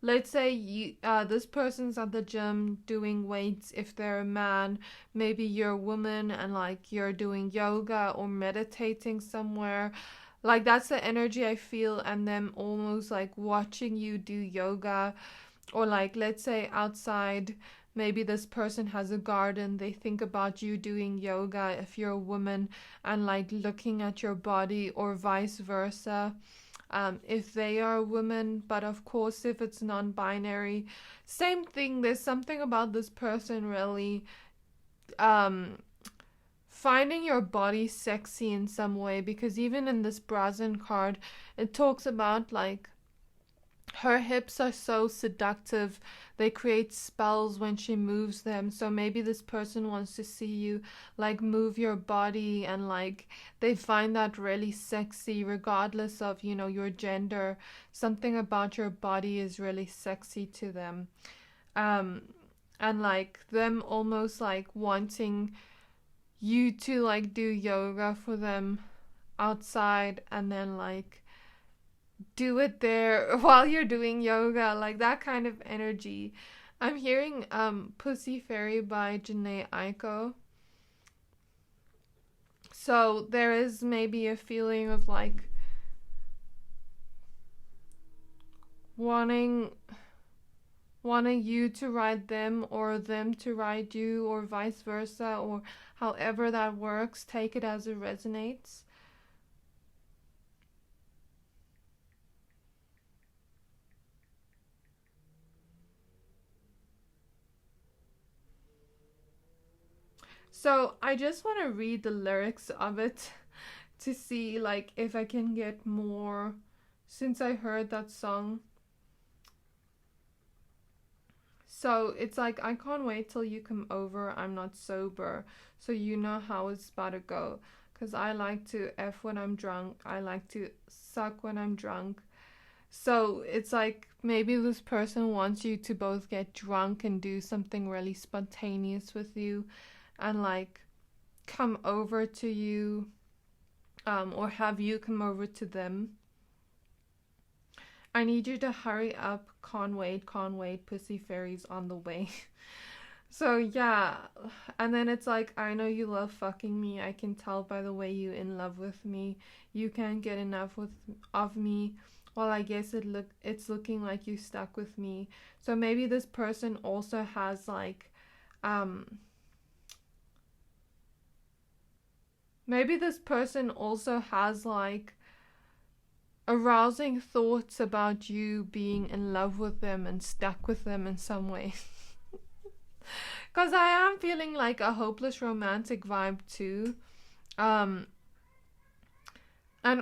let's say this person's at the gym doing weights. If they're a man, maybe you're a woman and like you're doing yoga or meditating somewhere. Like that's the energy I feel, and them almost like watching you do yoga. Or like let's say outside, maybe this person has a garden, they think about you doing yoga if you're a woman and like looking at your body, or vice versa if they are a woman. But of course if it's non-binary, same thing. There's something about this person really finding your body sexy in some way, because even in this Brazen card it talks about like her hips are so seductive, they create spells when she moves them. So maybe this person wants to see you like move your body, and like they find that really sexy regardless of, you know, your gender. Something about your body is really sexy to them. And like them almost like wanting you to like do yoga for them outside, and then like do it there while you're doing yoga, like that kind of energy. I'm hearing Pussy Fairy by Janae Aiko. So there is maybe a feeling of like wanting you to ride them or them to ride you, or vice versa, or however that works. Take it as it resonates. So I just want to read the lyrics of it to see like if I can get more, since I heard that song So it's like, I can't wait till you come over. I'm not sober, so you know how it's about to go. Because I like to F when I'm drunk. I like to suck when I'm drunk. So it's like, maybe this person wants you to both get drunk and do something really spontaneous with you, and like come over to you, or have you come over to them. I need you to hurry up. Can't wait, pussy fairy's on the way. So yeah, and then it's like, I know you love fucking me. I can tell by the way you in love with me. You can't get enough of me. Well, I guess it's looking like you stuck with me. So maybe this person also has like, maybe this person also has like arousing thoughts about you being in love with them and stuck with them in some way. Because I am feeling like a hopeless romantic vibe too. And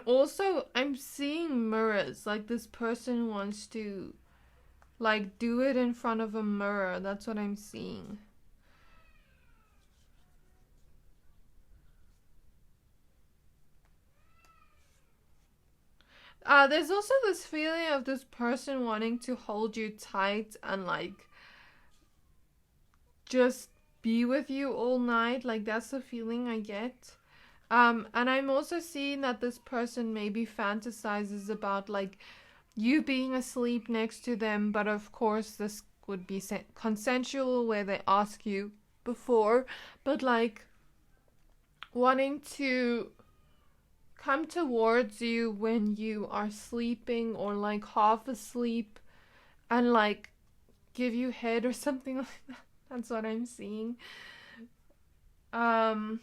also I'm seeing mirrors. Like this person wants to like do it in front of a mirror. That's what I'm seeing. There's also this feeling of this person wanting to hold you tight and like just be with you all night. Like that's the feeling I get. And I'm also seeing that this person maybe fantasizes about like you being asleep next to them, but of course this would be consensual, where they ask you before, but like wanting to come towards you when you are sleeping or like half asleep, and like give you head or something like that. That's what I'm seeing. And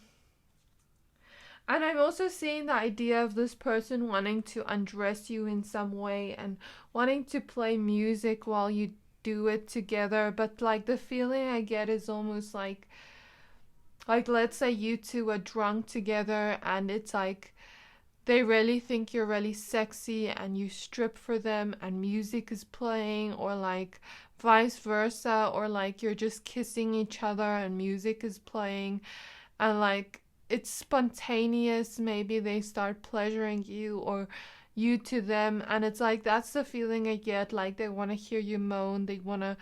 I'm also seeing the idea of this person wanting to undress you in some way and wanting to play music while you do it together. But like the feeling I get is almost like let's say you two are drunk together and it's like they really think you're really sexy and you strip for them and music is playing, or like vice versa, or like you're just kissing each other and music is playing, and like it's spontaneous. Maybe they start pleasuring you or you to them, and it's like that's the feeling I get. Like they want to hear you moan, they want to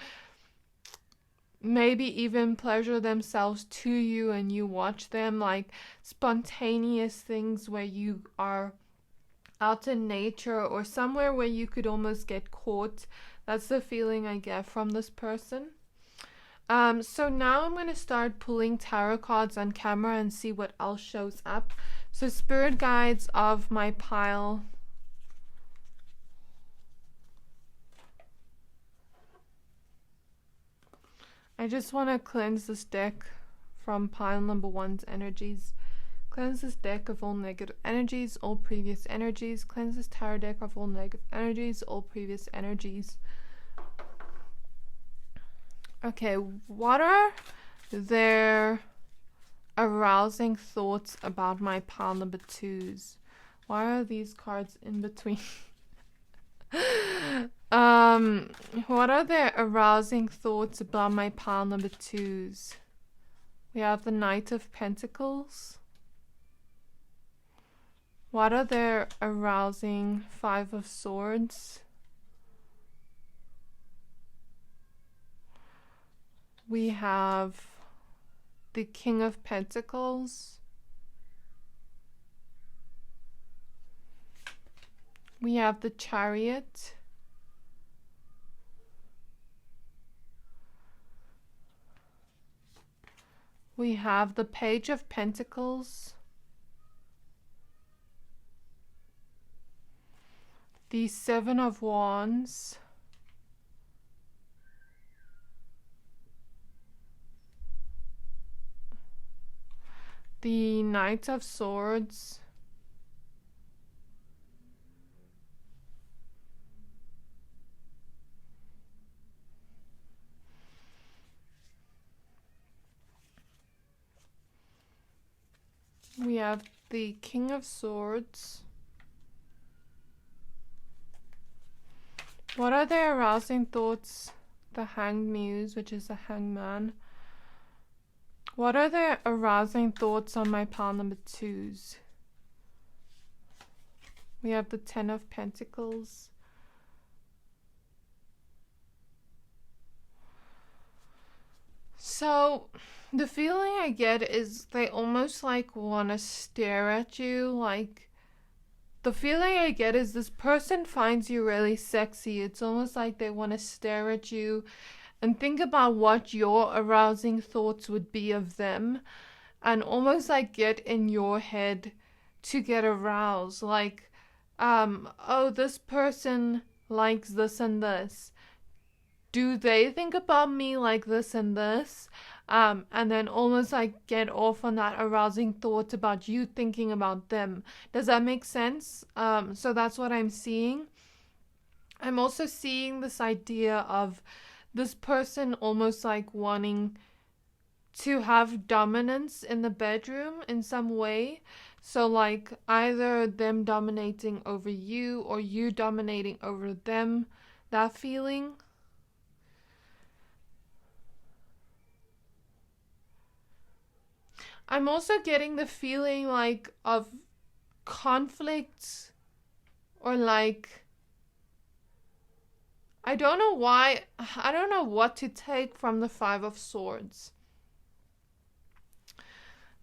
maybe even pleasure themselves to you and you watch them, like spontaneous things where you are out in nature or somewhere where you could almost get caught. That's the feeling I get from this person. So now I'm going to start pulling tarot cards on camera and see what else shows up. So spirit guides of my pile. I just want to cleanse this deck from pile number 1's energies. Cleanse this deck of all negative energies, all previous energies. Cleanse this tarot deck of all negative energies, all previous energies. Okay, what are their arousing thoughts about my pile number 2's? Why are these cards in between? What are their arousing thoughts about my pile number 2's? We have the Knight of Pentacles. What are their arousing 5 of Swords? We have the King of Pentacles. We have the Chariot. We have the Page of Pentacles. The 7 of Wands. The Knight of Swords. We have the King of Swords. What are their arousing thoughts the Hanged Muse, which is the Hangman. What are their arousing thoughts on my pile number 2s? We have the Ten of Pentacles. So the feeling I get is they almost like want to stare at you. Like, the feeling I get is this person finds you really sexy. It's almost like they want to stare at you and think about what your arousing thoughts would be of them, and almost like get in your head to get aroused. Like, oh, this person likes this and this. Do they think about me like this and this? And then almost like get off on that arousing thought about you thinking about them. Does that make sense? So that's what I'm seeing. I'm also seeing this idea of this person almost like wanting to have dominance in the bedroom in some way. So like either them dominating over you or you dominating over them. That feeling. I'm also getting the feeling like of conflict, or like, I don't know why, I don't know what to take from the Five of Swords.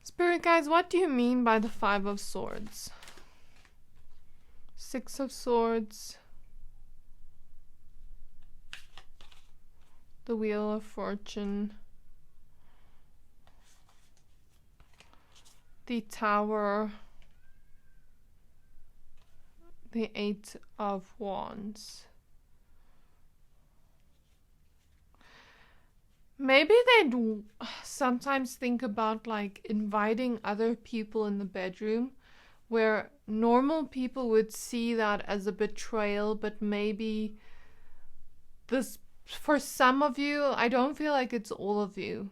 Spirit guides, what do you mean by the Five of Swords? Six of Swords. The Wheel of Fortune. The Tower. The Eight of Wands. Maybe they'd sometimes think about like inviting other people in the bedroom, where normal people would see that as a betrayal, but maybe this, for some of you, I don't feel like it's all of you.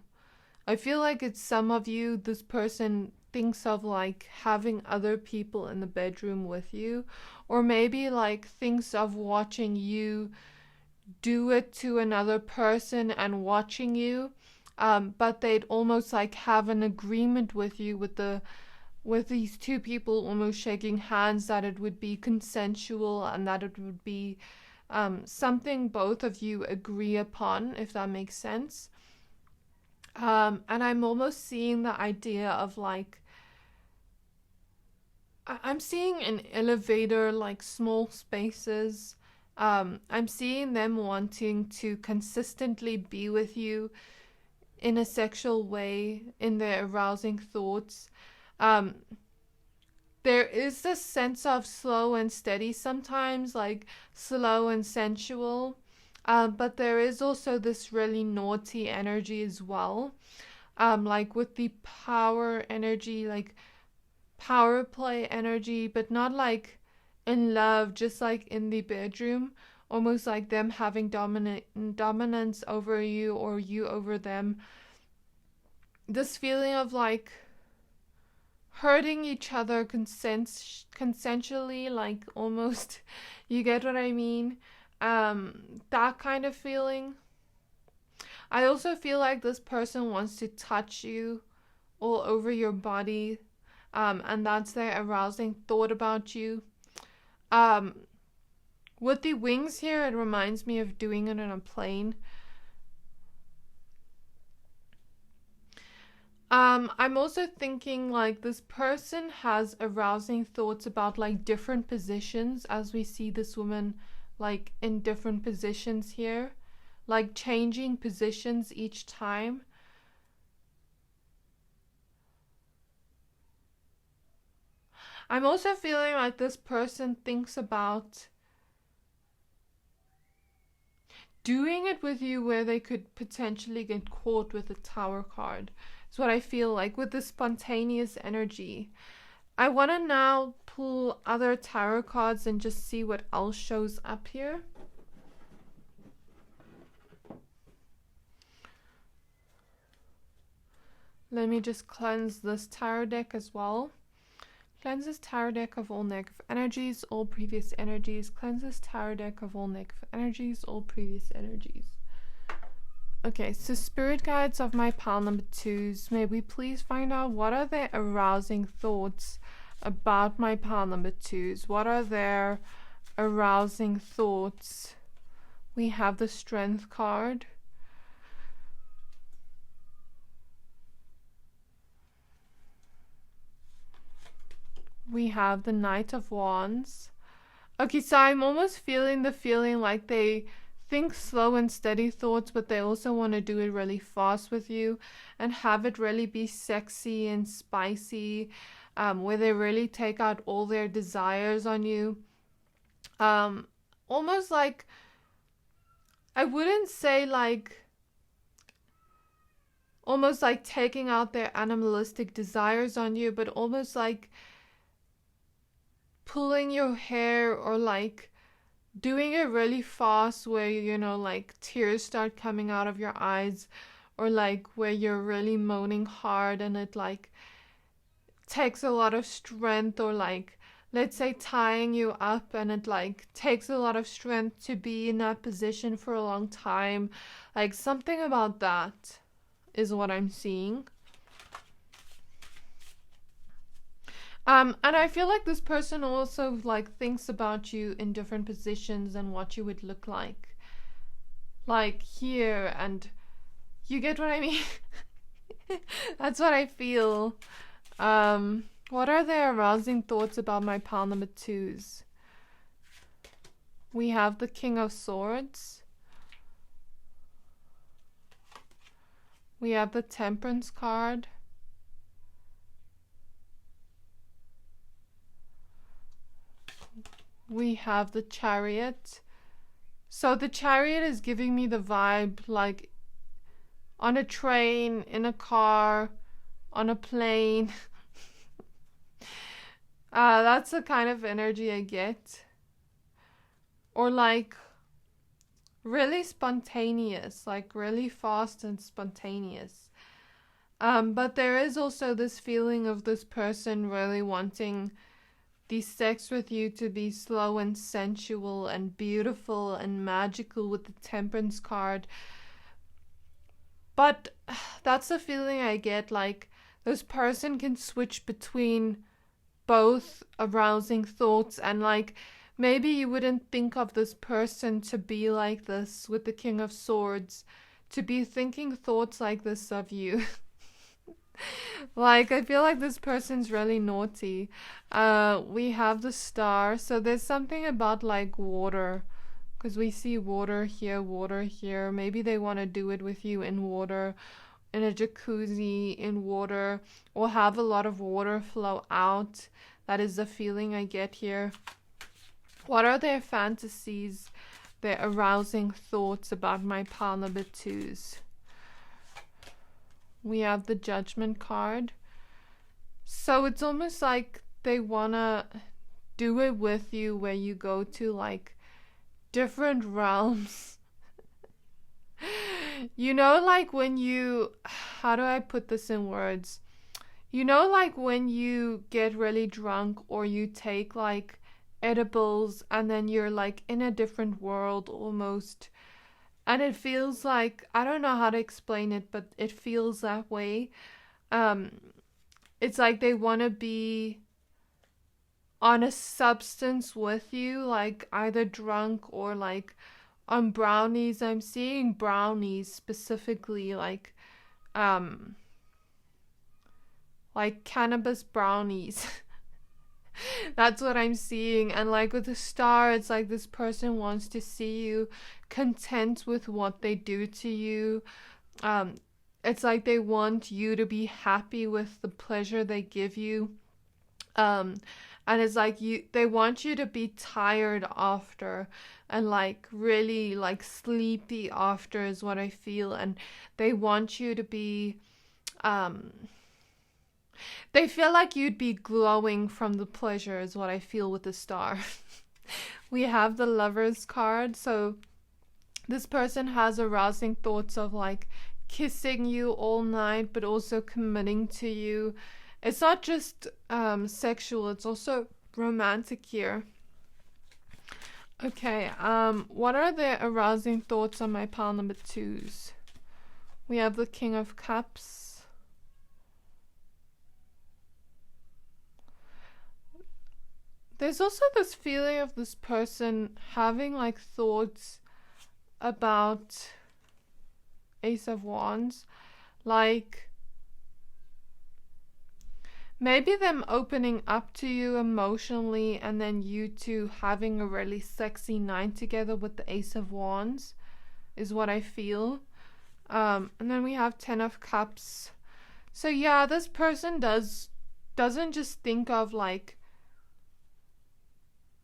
I feel like it's some of you, this person thinks of like having other people in the bedroom with you, or maybe like thinks of watching you do it to another person and watching you, but they'd almost like have an agreement with you, with these two people almost shaking hands, that it would be consensual and that it would be something both of you agree upon, if that makes sense. And I'm almost seeing the idea of like, I'm seeing an elevator, like small spaces. I'm seeing them wanting to consistently be with you in a sexual way, in their arousing thoughts. There is this sense of slow and steady sometimes, like slow and sensual. But there is also this really naughty energy as well. Like with the power energy, like power play energy, but not like in love, just like in the bedroom, almost like them having dominance over you or you over them. This feeling of like hurting each other consensually, like almost, you get what I mean? That kind of feeling. I also feel like this person wants to touch you all over your body, and that's their arousing thought about you. With the wings here, it reminds me of doing it on a plane. I'm also thinking like this person has arousing thoughts about like different positions, as we see this woman like in different positions here, like changing positions each time. I'm also feeling like this person thinks about doing it with you where they could potentially get caught with a Tower card. It's what I feel like with the spontaneous energy. I want to now pull other tarot cards and just see what else shows up here. Let me just cleanse this tarot deck as well. Cleanse this tarot deck of all negative energies, all previous energies. Cleanse this tarot deck of all negative energies, all previous energies. Okay, so spirit guides of my pile number 2s, may we please find out what are their arousing thoughts about my pile number 2s? What are their arousing thoughts? We have the Strength card. We have the Knight of Wands. Okay, so I'm almost feeling the feeling like they think slow and steady thoughts, but they also want to do it really fast with you and have it really be sexy and spicy, where they really take out all their desires on you. Almost like, I wouldn't say like, almost like taking out their animalistic desires on you, but almost like pulling your hair, or like doing it really fast where, you know, like tears start coming out of your eyes, or like where you're really moaning hard and it like takes a lot of strength, or like let's say tying you up and it like takes a lot of strength to be in that position for a long time. Like something about that is what I'm seeing. And I feel like this person also like thinks about you in different positions and what you would look like here, and you get what I mean. That's what I feel. What are their arousing thoughts about my pile number 2s? We have the King of Swords. We have the Temperance card. We have the Chariot. So the Chariot is giving me the vibe like on a train, in a car, on a plane. That's the kind of energy I get. Or like really spontaneous, like really fast and spontaneous. But there is also this feeling of this person really wanting the sex with you to be slow and sensual and beautiful and magical with the Temperance card. But that's the feeling I get, like this person can switch between both arousing thoughts, and like maybe you wouldn't think of this person to be like this with the King of Swords, to be thinking thoughts like this of you. Like I feel like this person's really naughty. We have the Star, so there's something about like water, because we see water here. Maybe they want to do it with you in water, in a jacuzzi, in water, or have a lot of water flow out. That is the feeling I get here. What are their fantasies, their arousing thoughts about my pile number 2s? We have the Judgment card. So it's almost like they wanna do it with you, where you go to like different realms. You know, like when you, how do I put this in words? You know, like when you get really drunk, or you take like edibles, and then you're like in a different world almost. And it feels like, I don't know how to explain it, but it feels that way. It's like they want to be on a substance with you, like either drunk or like on brownies. I'm seeing brownies specifically, like cannabis brownies. That's what I'm seeing. And like with the Star, it's like this person wants to see you content with what they do to you. It's like they want you to be happy with the pleasure they give you. And it's like they want you to be tired after, and like really like sleepy after is what I feel. And they want you to be they feel like you'd be glowing from the pleasure is what I feel with the Star. We have the Lovers card. So this person has arousing thoughts of like kissing you all night, but also committing to you. It's not just sexual, it's also romantic here. Okay, what are the arousing thoughts on my pile number 2s? We have the King of Cups. There's also this feeling of this person having like thoughts about Ace of Wands, like maybe them opening up to you emotionally and then you two having a really sexy night together with the Ace of Wands is what I feel. And then we have Ten of Cups. So yeah, this person doesn't just think of like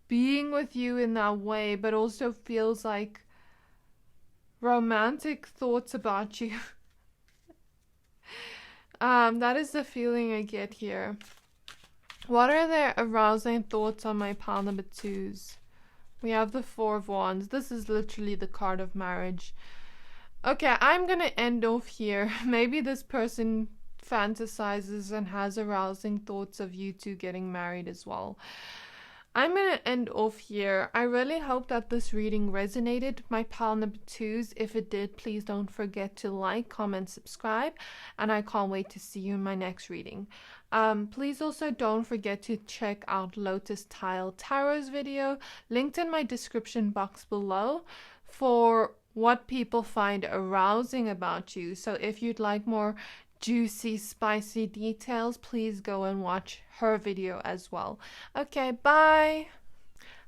being with you in that way, but also feels like romantic thoughts about you. That is the feeling I get here. What are their arousing thoughts on my pile number 2s? We have the Four of Wands. This is literally the card of marriage. Okay, I'm gonna end off here. Maybe this person fantasizes and has arousing thoughts of you two getting married as well. I'm going to end off here. I really hope that this reading resonated, my pile number 2s. If it did, please don't forget to like, comment, subscribe, and I can't wait to see you in my next reading. Please also don't forget to check out Lotus Tile Tarot's video, linked in my description box below, for what people find arousing about you. So if you'd like more juicy, spicy details, please go and watch her video as well. Okay, bye.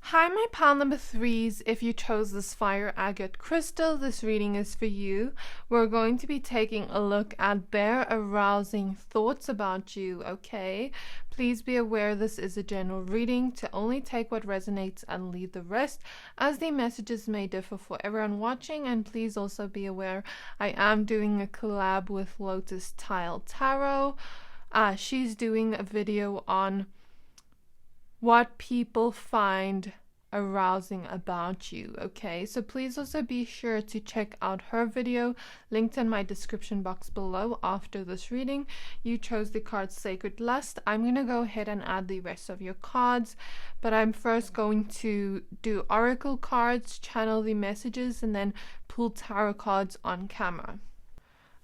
Hi, my pile number 3s. If you chose this fire agate crystal, this reading is for you. We're going to be taking a look at their arousing thoughts about you, okay? Please be aware this is a general reading, to only take what resonates and leave the rest, as the messages may differ for everyone watching. And please also be aware I am doing a collab with Lotus Tile Tarot. She's doing a video on what people find arousing about you, okay? So please also be sure to check out her video, linked in my description box below after this reading. You chose the card Sacred Lust. I'm going to go ahead and add the rest of your cards, but I'm first going to do oracle cards, channel the messages, and then pull tarot cards on camera.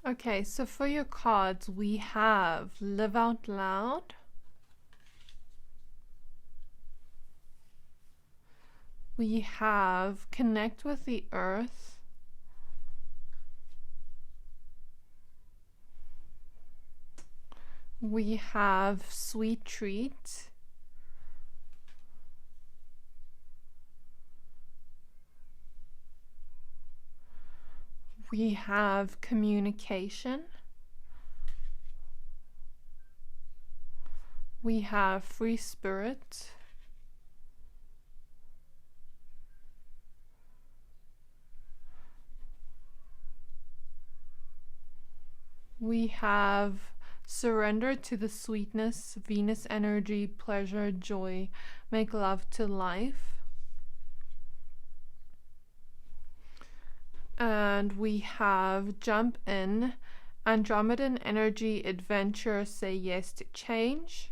Okay, so for your cards, we have Live Out Loud, we have Connect with the Earth, we have Sweet Treat, we have Communication, we have Free Spirit, we have Surrender to the Sweetness, Venus Energy, Pleasure, Joy, Make Love to Life. And we have Jump In, Andromedan Energy, Adventure, Say Yes to Change.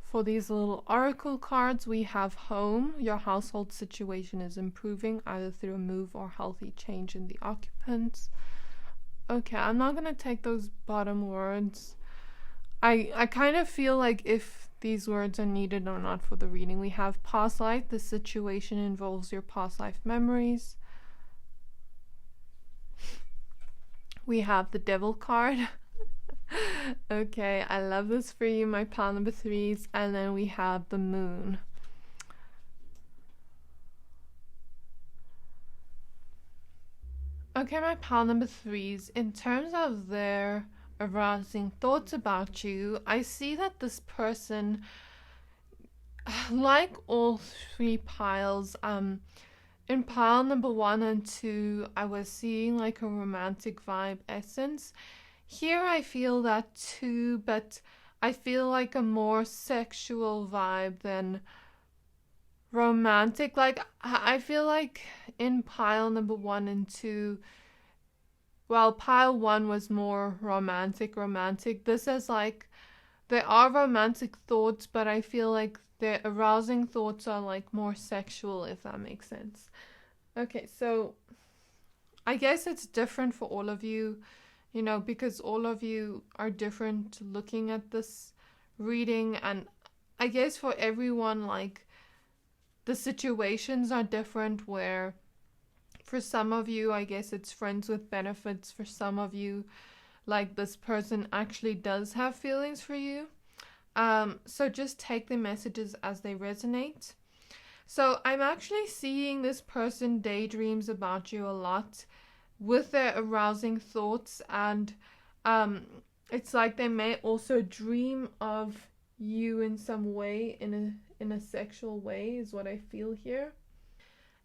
For these little oracle cards, we have Home. Your household situation is improving, either through a move or healthy change in the occupants. Okay, I'm not going to take those bottom words. I kind of feel like if these words are needed or not for the reading. We have Past Life. This situation involves your past life memories. We have the Devil card. Okay, I love this for you, my pile number 3s. And then we have the Moon. Okay, my pile number 3s, in terms of their arousing thoughts about you, I see that this person, like all 3 piles, in pile number 1 and 2, I was seeing like a romantic vibe essence. Here I feel that too, but I feel like a more sexual vibe than romantic. Like, I feel like in pile number 1 and 2, well, pile 1 was more romantic. This is like there are romantic thoughts, but I feel like the arousing thoughts are like more sexual, if that makes sense. Okay, so I guess it's different for all of you, because all of you are different looking at this reading. And I guess for everyone, like, the situations are different, where for some of you, I guess it's friends with benefits. For some of you, like, this person actually does have feelings for you. So just take the messages as they resonate. So I'm actually seeing this person daydreams about you a lot with their arousing thoughts, and it's like they may also dream of you in some way, in a sexual way, is what I feel here.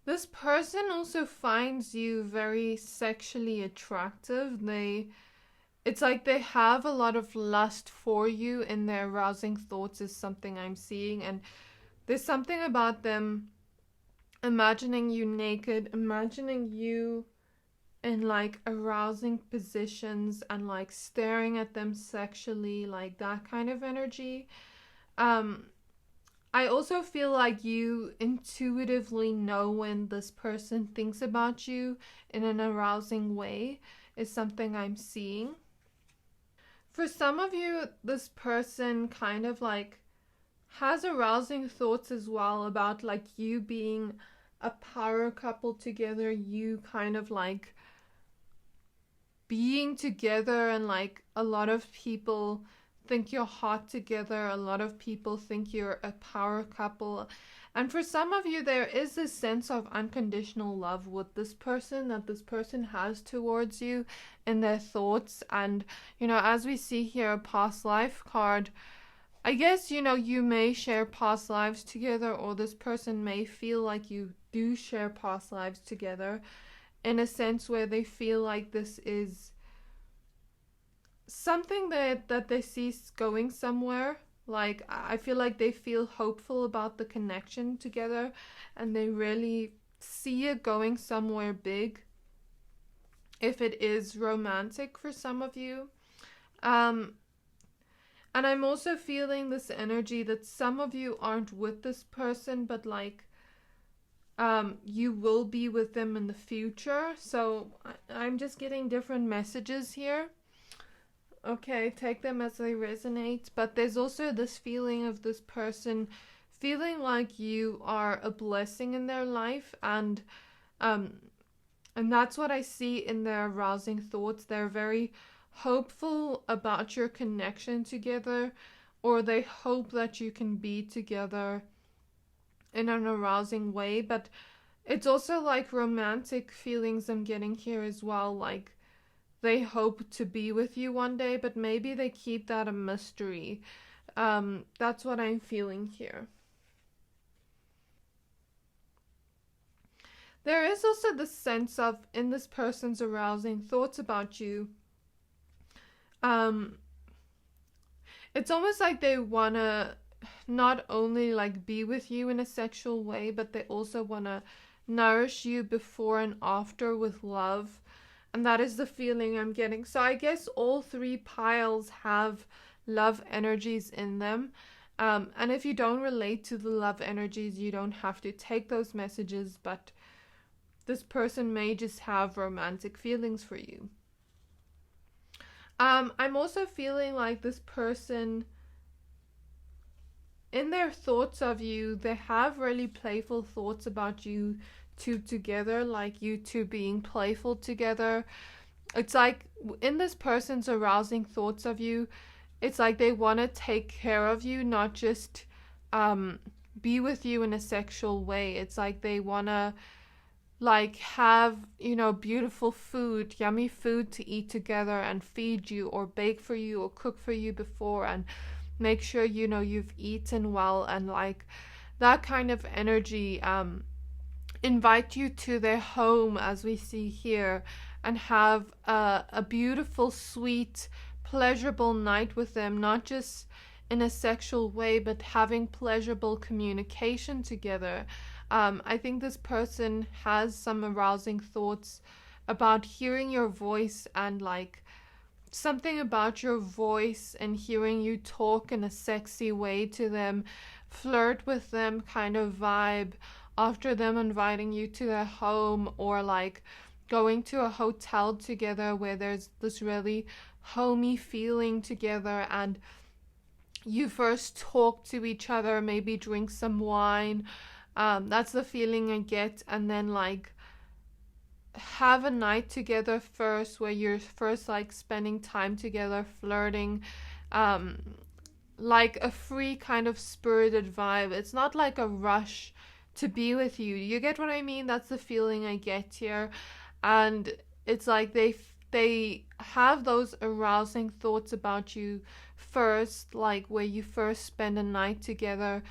This person also finds you very sexually attractive. It's like they have a lot of lust for you in their arousing thoughts, is something I'm seeing. And there's something about them imagining you naked, imagining you in like arousing positions and like staring at them sexually, like that kind of energy. I also feel like you intuitively know when this person thinks about you in an arousing way, is something I'm seeing. For some of you, this person kind of like has arousing thoughts as well about like you being a power couple together, you kind of like being together, and like a lot of people think you're hot together, a lot of people think you're a power couple. And for some of you, there is this sense of unconditional love with this person that this person has towards you in their thoughts. And as we see here, a past life card, I guess you may share past lives together, or this person may feel like you do share past lives together, in a sense where they feel like this is something that they see going somewhere. Like, I feel like they feel hopeful about the connection together, and they really see it going somewhere big, if it is romantic for some of you. And I'm also feeling this energy that some of you aren't with this person, but like you will be with them in the future. So I'm just getting different messages here. Okay, take them as they resonate. But there's also this feeling of this person feeling like you are a blessing in their life, and that's what I see in their arousing thoughts. They're very hopeful about your connection together, or they hope that you can be together in an arousing way. But it's also like romantic feelings I'm getting here as well. Like, they hope to be with you one day, but maybe they keep that a mystery. That's what I'm feeling here. There is also the sense of, in this person's arousing thoughts about you, it's almost like they want to not only like be with you in a sexual way, but they also want to nourish you before and after with love. And that is the feeling I'm getting. So I guess all three piles have love energies in them. And if you don't relate to the love energies, you don't have to take those messages, but this person may just have romantic feelings for you. I'm also feeling like this person, in their thoughts of you, they have really playful thoughts about you two together, like you two being playful together. It's like in this person's arousing thoughts of you, it's like they want to take care of you, not just be with you in a sexual way. It's like they want to like have beautiful food, yummy food to eat together, and feed you or bake for you or cook for you before, and make sure you've eaten well, and like that kind of energy. Invite you to their home, as we see here, and have a beautiful, sweet, pleasurable night with them, not just in a sexual way, but having pleasurable communication together. I think this person has some arousing thoughts about hearing your voice, and like something about your voice and hearing you talk in a sexy way to them, flirt with them kind of vibe, after them inviting you to their home, or like going to a hotel together where there's this really homey feeling together, and you first talk to each other, maybe drink some wine. That's the feeling I get. And then like have a night together first, where you're first like spending time together, flirting, um like a free kind of spirited vibe. It's not like a rush to be with you. You get what I mean? That's the feeling I get here. And it's like they have those arousing thoughts about you first, like where you first spend a night together,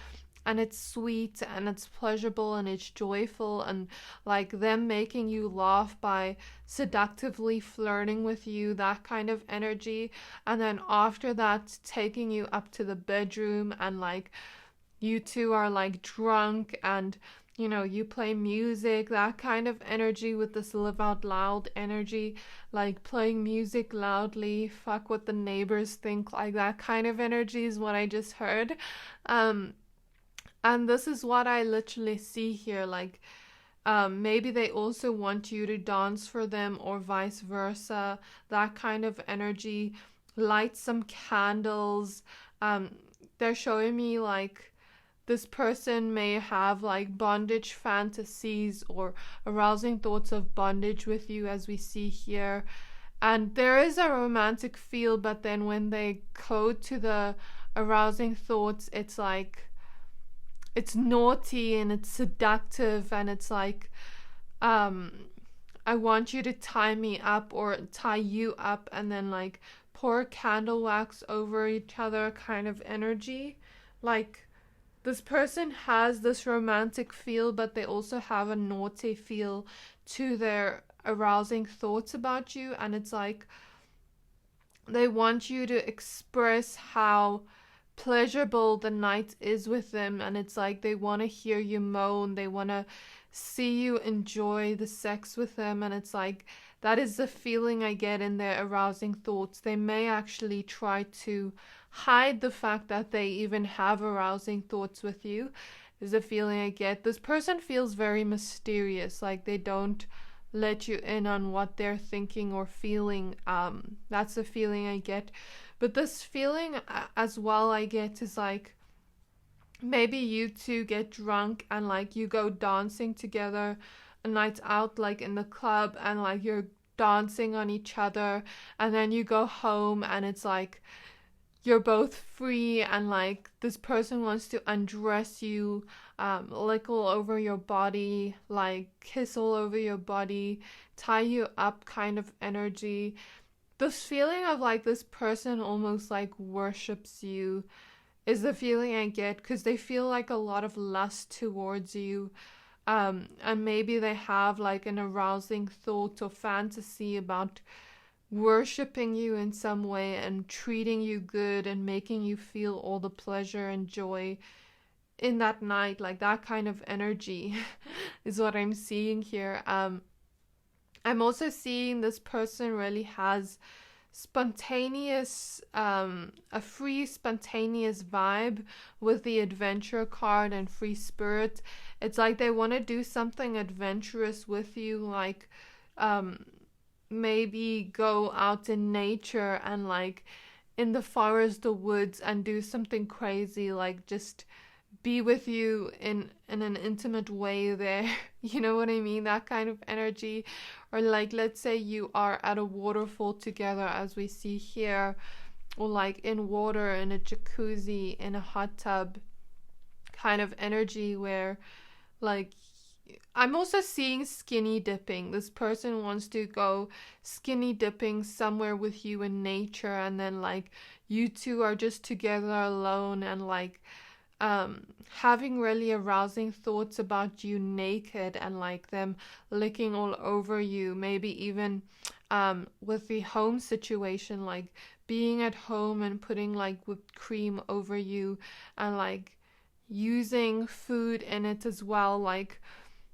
and it's sweet and it's pleasurable and it's joyful, and like them making you laugh by seductively flirting with you, that kind of energy. And then after that, taking you up to the bedroom, and like you two are like drunk, and you play music, that kind of energy, with this live out loud energy, like playing music loudly, fuck what the neighbors think, like that kind of energy is what I just heard. And this is what I literally see here. Like, maybe they also want you to dance for them, or vice versa. That kind of energy. Light some candles. They're showing me like this person may have like bondage fantasies or arousing thoughts of bondage with you, as we see here. And there is a romantic feel, but then when they code to the arousing thoughts, it's like it's naughty and it's seductive, and it's like, I want you to tie me up or tie you up, and then like pour candle wax over each other kind of energy. Like, this person has this romantic feel, but they also have a naughty feel to their arousing thoughts about you. And it's like they want you to express how pleasurable the night is with them, and it's like they want to hear you moan, they want to see you enjoy the sex with them. And it's like that is the feeling I get in their arousing thoughts. They may actually try to hide the fact that they even have arousing thoughts with you, is the feeling I get. This person feels very mysterious, like they don't let you in on what they're thinking or feeling. That's the feeling I get. But this feeling as well I get is like, maybe you two get drunk and like you go dancing together, a night out like in the club, and like you're dancing on each other, and then you go home and it's like you're both free, and like this person wants to undress you, lick all over your body, like kiss all over your body, tie you up kind of energy. This feeling of like this person almost like worships you is the feeling I get, because they feel like a lot of lust towards you. And maybe they have like an arousing thought or fantasy about worshipping you in some way and treating you good and making you feel all the pleasure and joy in that night. Like that kind of energy is what I'm seeing here. I'm also seeing this person really has spontaneous, a free spontaneous vibe with the adventure card and free spirit. It's like they want to do something adventurous with you, like maybe go out in nature and like in the forest or woods and do something crazy, like just be with you in an intimate way there. You know what I mean? That kind of energy. Or like, let's say you are at a waterfall together, as we see here, or like in water, in a jacuzzi, in a hot tub kind of energy, where like I'm also seeing skinny dipping. This person wants to go skinny dipping somewhere with you in nature, and then like you two are just together alone, and like having really arousing thoughts about you naked, and like them licking all over you. Maybe even with the home situation, like being at home and putting like whipped cream over you, and like using food in it as well, like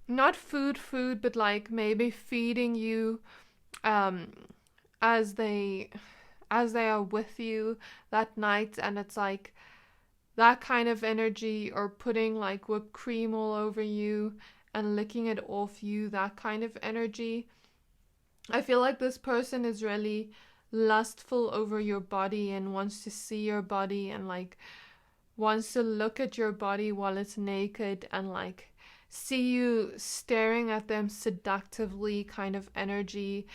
not food, but like maybe feeding you as they as they are with you that night, and it's like that kind of energy, or putting like whipped cream all over you and licking it off you, that kind of energy. I feel like this person is really lustful over your body and wants to see your body, and like wants to look at your body while it's naked, and like see you staring at them seductively, kind of energy.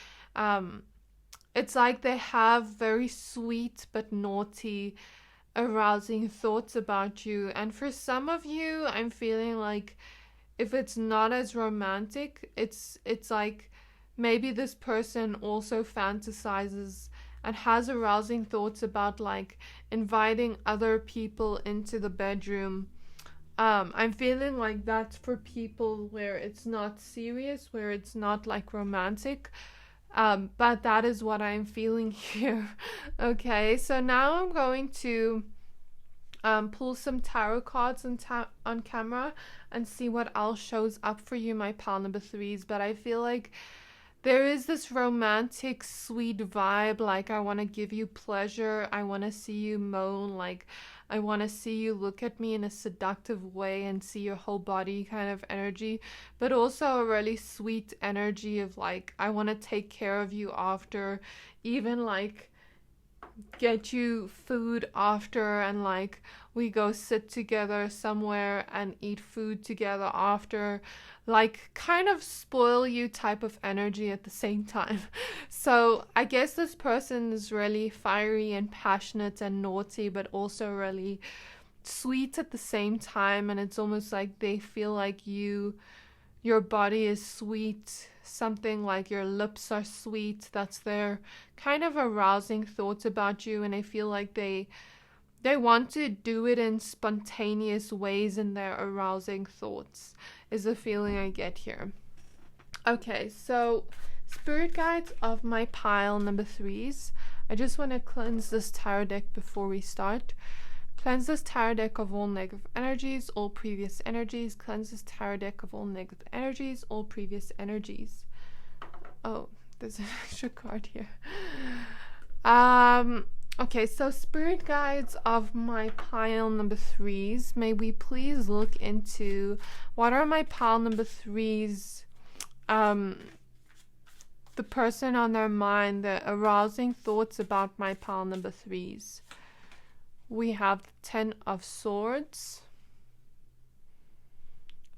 It's like they have very sweet but naughty, arousing thoughts about you. And for some of you, I'm feeling like if it's not as romantic, it's like maybe this person also fantasizes and has arousing thoughts about like inviting other people into the bedroom. I'm feeling like that's for people where it's not serious, where it's not like romantic. But that is what I'm feeling here. Okay, so now I'm going to pull some tarot cards on camera and see what else shows up for you, my pile number threes. But I feel like there is this romantic, sweet vibe. Like, I want to give you pleasure. I want to see you moan. Like, I want to see you look at me in a seductive way and see your whole body kind of energy. But also a really sweet energy of like, I want to take care of you after. Even like get you food after, and like we go sit together somewhere and eat food together after, like kind of spoil you type of energy at the same time. So I guess this person is really fiery and passionate and naughty, but also really sweet at the same time. And it's almost like they feel like your body is sweet, something like your lips are sweet. That's their kind of arousing thoughts about you, and I feel like they want to do it in spontaneous ways in their arousing thoughts, is the feeling I get here. Okay, so spirit guides of my pile number threes. I just want to cleanse this tarot deck before we start. Cleanse this tarot deck of all negative energies, all previous energies. Cleanse this tarot deck of all negative energies, all previous energies. Oh, there's an extra card here. Okay, so spirit guides of my pile number threes, may we please look into what are my pile number threes, the person on their mind, the arousing thoughts about my pile number threes. We have the 10 of Swords.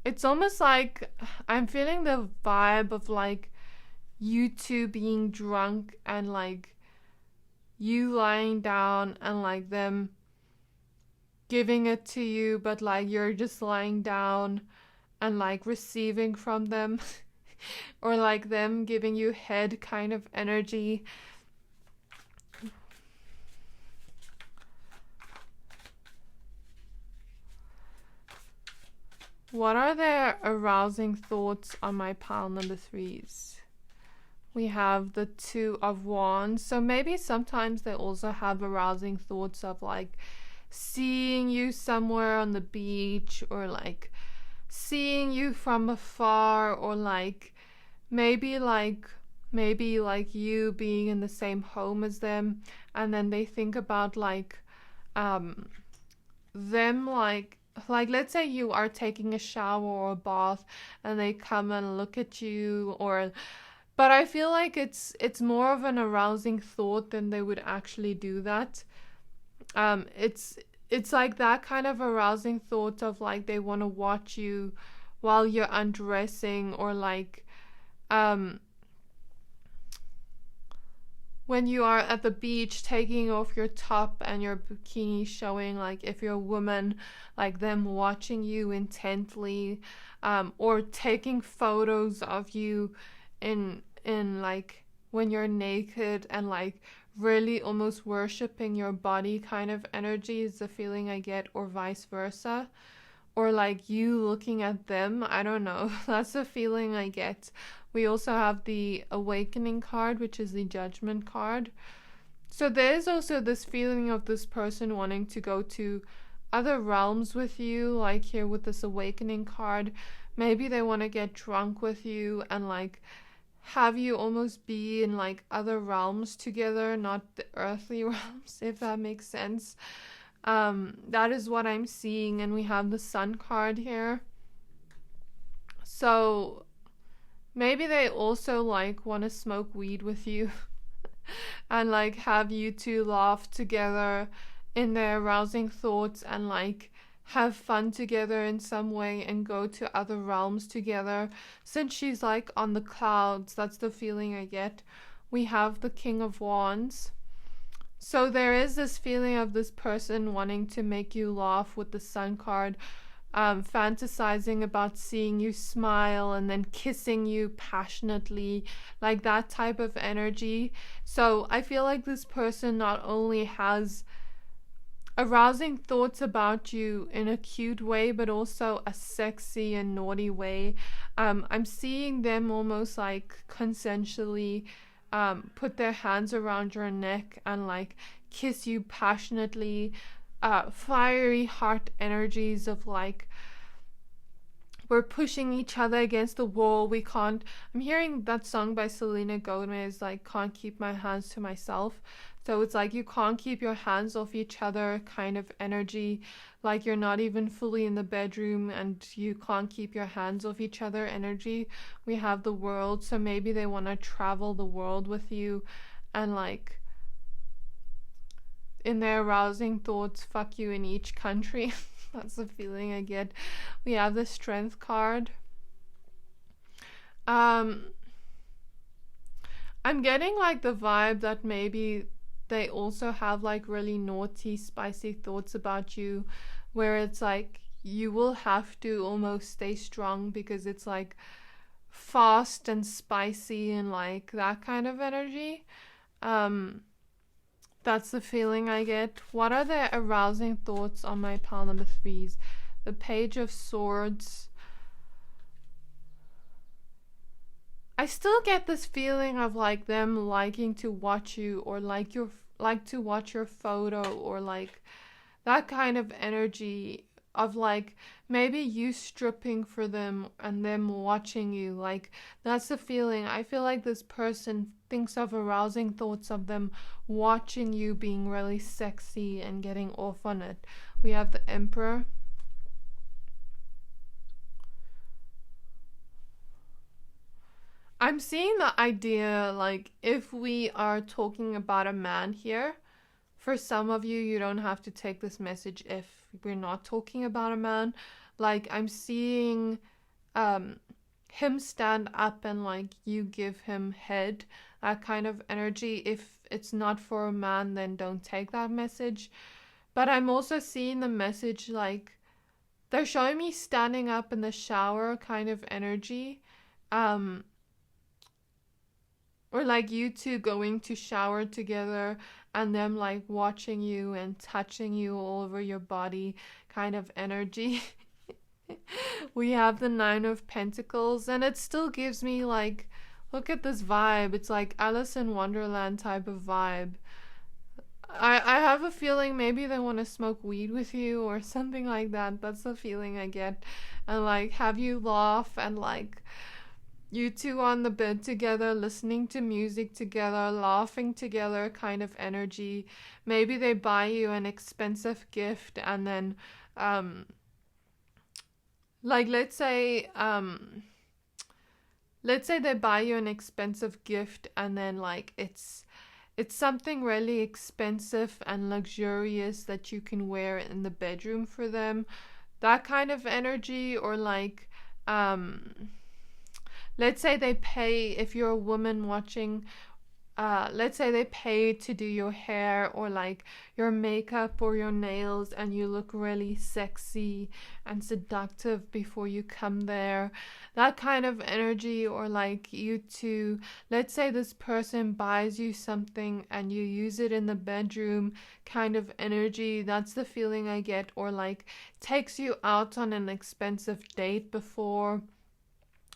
It's almost like I'm feeling the vibe of like you two being drunk and like you lying down and like them giving it to you, but like you're just lying down and like receiving from them or like them giving you head kind of energy. What are their arousing thoughts on my pile number threes? We have the 2 of Wands. So maybe sometimes they also have arousing thoughts of like seeing you somewhere on the beach, or like seeing you from afar, or like maybe you being in the same home as them, and then they think about like them like let's say you are taking a shower or a bath and they come and look at you, but I feel like it's more of an arousing thought than they would actually do that. It's like that kind of arousing thought of like they want to watch you while you're undressing, or like when you are at the beach taking off your top and your bikini showing, like if you're a woman, like them watching you intently, or taking photos of you in like when you're naked and like really almost worshipping your body kind of energy is the feeling I get, or vice versa, or like you looking at them. I don't know. That's the feeling I get. We also have the Awakening card, which is the Judgment card. So there's also this feeling of this person wanting to go to other realms with you, like here with this Awakening card. Maybe they want to get drunk with you and like have you almost be in like other realms together, not the earthly realms, if that makes sense. That is what I'm seeing, and we have the Sun card here. So maybe they also like want to smoke weed with you and like have you two laugh together in their arousing thoughts and like have fun together in some way and go to other realms together. Since she's like on the clouds, that's the feeling I get. We have the King of Wands. So there is this feeling of this person wanting to make you laugh with the Sun card, fantasizing about seeing you smile and then kissing you passionately, like that type of energy. So I feel like this person not only has arousing thoughts about you in a cute way, but also a sexy and naughty way. I'm seeing them almost like consensually put their hands around your neck and like kiss you passionately. Fiery heart energies of like we're pushing each other against the wall. We can't. I'm hearing that song by Selena Gomez, like, can't keep my hands to myself. So it's like you can't keep your hands off each other kind of energy. Like you're not even fully in the bedroom and you can't keep your hands off each other energy. We have the world. So maybe they want to travel the world with you and like in their arousing thoughts, fuck you in each country. That's the feeling I get. We have the Strength card. I'm getting like the vibe that maybe they also have like really naughty, spicy thoughts about you, where it's like you will have to almost stay strong because it's like fast and spicy and like that kind of energy. That's the feeling I get. What are the arousing thoughts on my pile number 3s? The Page of Swords. I still get this feeling of like them liking to watch you or like to watch your photo or like that kind of energy of like maybe you stripping for them and them watching you. Like that's the feeling. I feel like this person thinks of arousing thoughts of them watching you being really sexy and getting off on it. We have the Emperor. I'm seeing the idea like if we are talking about a man here, for some of you, you don't have to take this message if we're not talking about a man. Like I'm seeing him stand up and like you give him head, that kind of energy. If it's not for a man, then don't take that message. But I'm also seeing the message like they're showing me standing up in the shower kind of energy. Or like you two going to shower together and them like watching you and touching you all over your body kind of energy. We have the Nine of Pentacles and it still gives me like, look at this vibe. It's like Alice in Wonderland type of vibe. I have a feeling maybe they want to smoke weed with you or something like that. That's the feeling I get. And like have you laugh and like you two on the bed together, listening to music together, laughing together kind of energy. Maybe they buy you an expensive gift and then like let's say they buy you an expensive gift and then like it's something really expensive and luxurious that you can wear in the bedroom for them. That kind of energy. Or like let's say they pay, if you're a woman watching, let's say they pay to do your hair or like your makeup or your nails and you look really sexy and seductive before you come there. That kind of energy. Or like you two, let's say this person buys you something and you use it in the bedroom kind of energy. That's the feeling I get. Or like takes you out on an expensive date before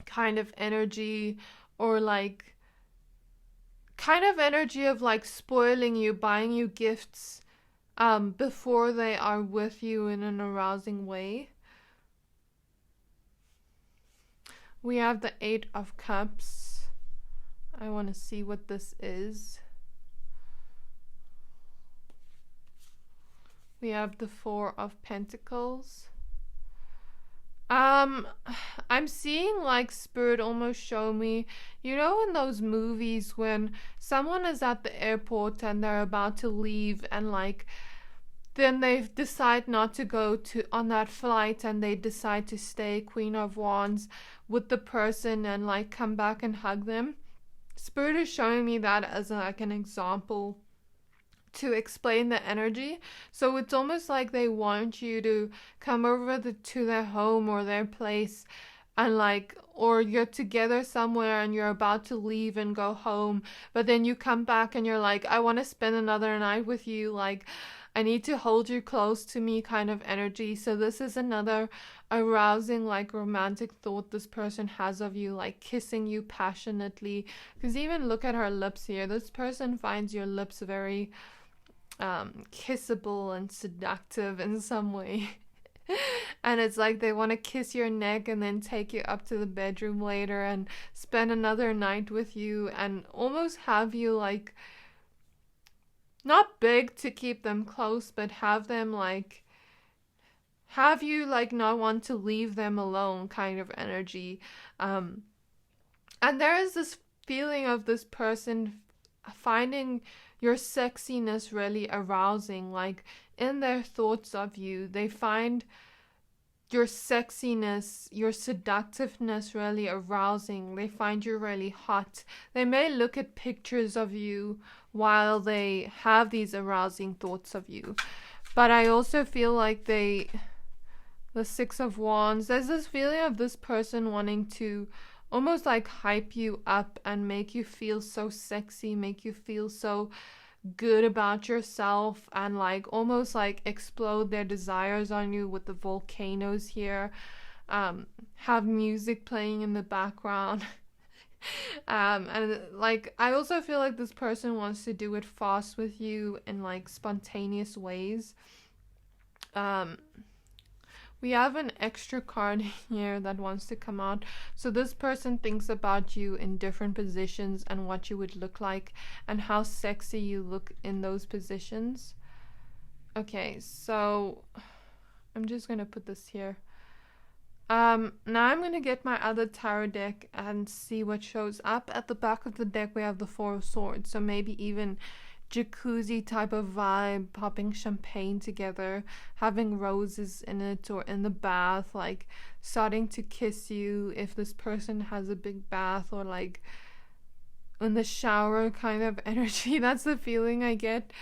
kind of energy. Or like kind of energy of like spoiling you, buying you gifts before they are with you in an arousing way. We have the Eight of Cups. I want to see what this is. We have the Four of Pentacles. I'm seeing like Spirit almost show me, you know, in those movies when someone is at the airport and they're about to leave, and like then they decide not to go to on that flight and they decide to stay, Queen of Wands, with the person and like come back and hug them. Spirit is showing me that as like an example to explain the energy. So it's almost like they want you to come over to their home or their place, and like, or you're together somewhere and you're about to leave and go home, but then you come back and you're like, I want to spend another night with you, like I need to hold you close to me kind of energy. So this is another arousing, like romantic thought this person has of you, like kissing you passionately. Because even look at her lips here. This person finds your lips very kissable and seductive in some way. And it's like they want to kiss your neck and then take you up to the bedroom later and spend another night with you and almost have you like not beg to keep them close, but have them like have you like not want to leave them alone kind of energy. And there is this feeling of this person finding your sexiness really arousing, like in their thoughts of you, they find your sexiness, your seductiveness really arousing. They find you really hot. They may look at pictures of you while they have these arousing thoughts of you. But I also feel like the Six of Wands, there's this feeling of this person wanting to almost like hype you up and make you feel so sexy, make you feel so good about yourself, and like almost like explode their desires on you with the volcanoes here. Have music playing in the background. And like I also feel like this person wants to do it fast with you in like spontaneous ways. We have an extra card here that wants to come out. So this person thinks about you in different positions and what you would look like and how sexy you look in those positions. Okay, so I'm just going to put this here. Now I'm going to get my other tarot deck and see what shows up. At the back of the deck we have the Four of Swords, so maybe even jacuzzi type of vibe, popping champagne together, having roses in it, or in the bath, like starting to kiss you if this person has a big bath, or like in the shower kind of energy. That's the feeling I get.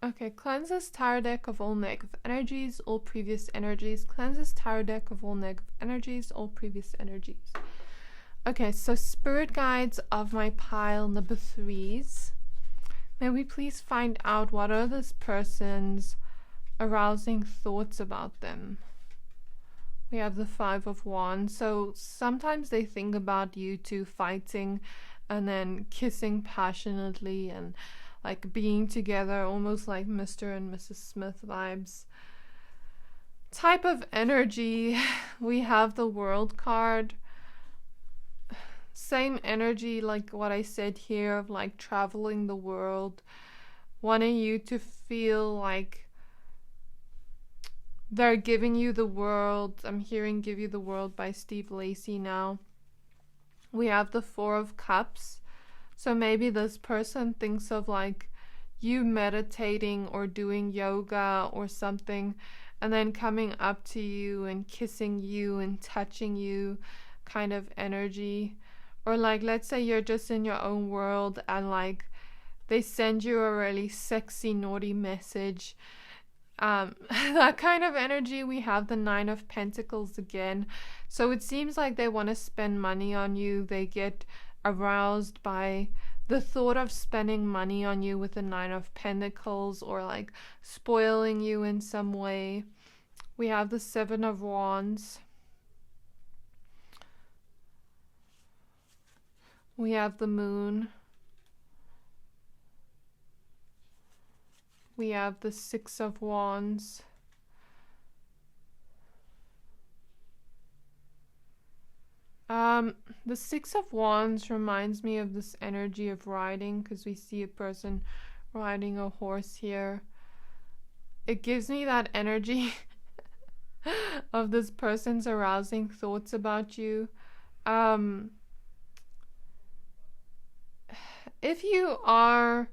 Okay, cleanses tarot deck of all negative energies, all previous energies. Cleanses tarot deck of all negative energies, all previous energies. Okay, so spirit guides of my pile number 3s. May we please find out what are this person's arousing thoughts about them. We have the Five of Wands. So sometimes they think about you two fighting and then kissing passionately and like being together, almost like Mr. and Mrs. Smith vibes type of energy. We have the World card. Same energy like what I said here of like traveling the world, wanting you to feel like they're giving you the world. I'm hearing Give You the World by Steve Lacy now. We have the Four of Cups. So maybe this person thinks of like you meditating or doing yoga or something, and then coming up to you and kissing you and touching you kind of energy. Or like, let's say you're just in your own world and like they send you a really sexy, naughty message. That kind of energy. We have the Nine of Pentacles again. So it seems like they want to spend money on you. They get aroused by the thought of spending money on you with the Nine of Pentacles, or like spoiling you in some way. We have the Seven of Wands. We have the Moon. We have the Six of Wands. The Six of Wands reminds me of this energy of riding, because we see a person riding a horse here. It gives me that energy of this person's arousing thoughts about you. If you are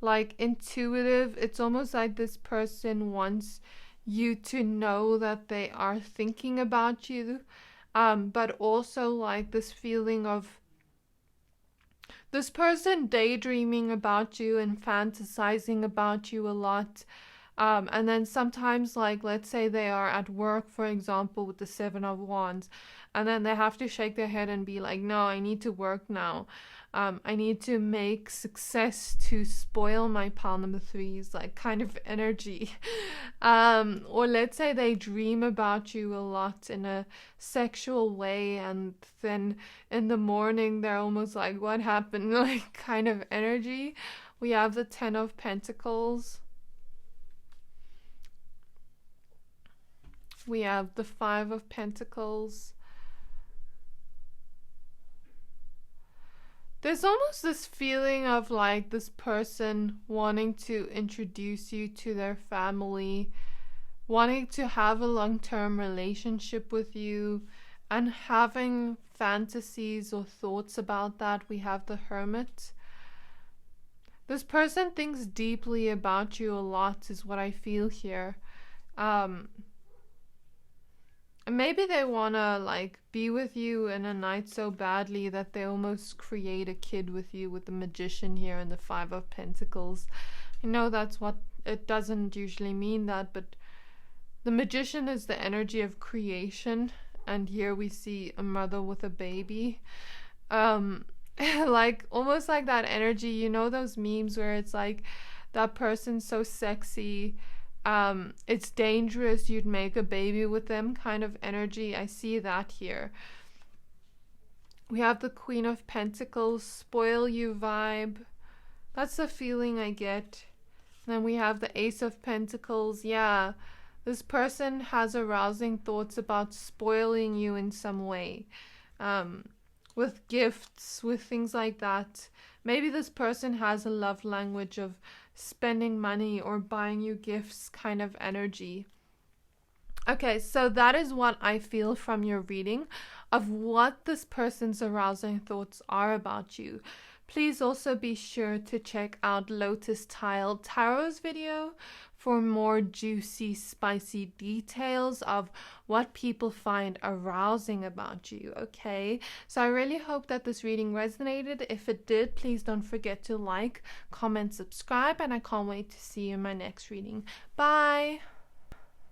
like intuitive, it's almost like this person wants you to know that they are thinking about you, but also like this feeling of this person daydreaming about you and fantasizing about you a lot. And then sometimes, like, let's say they are at work, for example, with the Seven of Wands, and then they have to shake their head and be like, no, I need to work now. I need to make success to spoil my pile number threes, like kind of energy. Or let's say they dream about you a lot in a sexual way, and then in the morning they're almost like, what happened? Like kind of energy. We have the Ten of Pentacles. We have the Five of Pentacles. There's almost this feeling of like this person wanting to introduce you to their family, wanting to have a long-term relationship with you, and having fantasies or thoughts about that. We have the Hermit. This person thinks deeply about you a lot, is what I feel here. Maybe they want to like be with you in a night so badly that they almost create a kid with you, with the Magician here and the Five of Pentacles. I know that's what it doesn't usually mean that, but the Magician is the energy of creation, and here we see a mother with a baby. Like almost like that energy, you know, those memes where it's like that person's so sexy, it's dangerous, you'd make a baby with them kind of energy. I see that here. We have the Queen of Pentacles, spoil you vibe. That's the feeling I get. Then we have the Ace of Pentacles. Yeah, this person has arousing thoughts about spoiling you in some way, with gifts, with things like that. Maybe this person has a love language of spending money or buying you gifts kind of energy. Okay, so that is what I feel from your reading of what this person's arousing thoughts are about you. Please also be sure to check out Lotus Tile Tarot's video for more juicy, spicy details of what people find arousing about you, okay? So I really hope that this reading resonated. If it did, please don't forget to like, comment, subscribe, and I can't wait to see you in my next reading. Bye!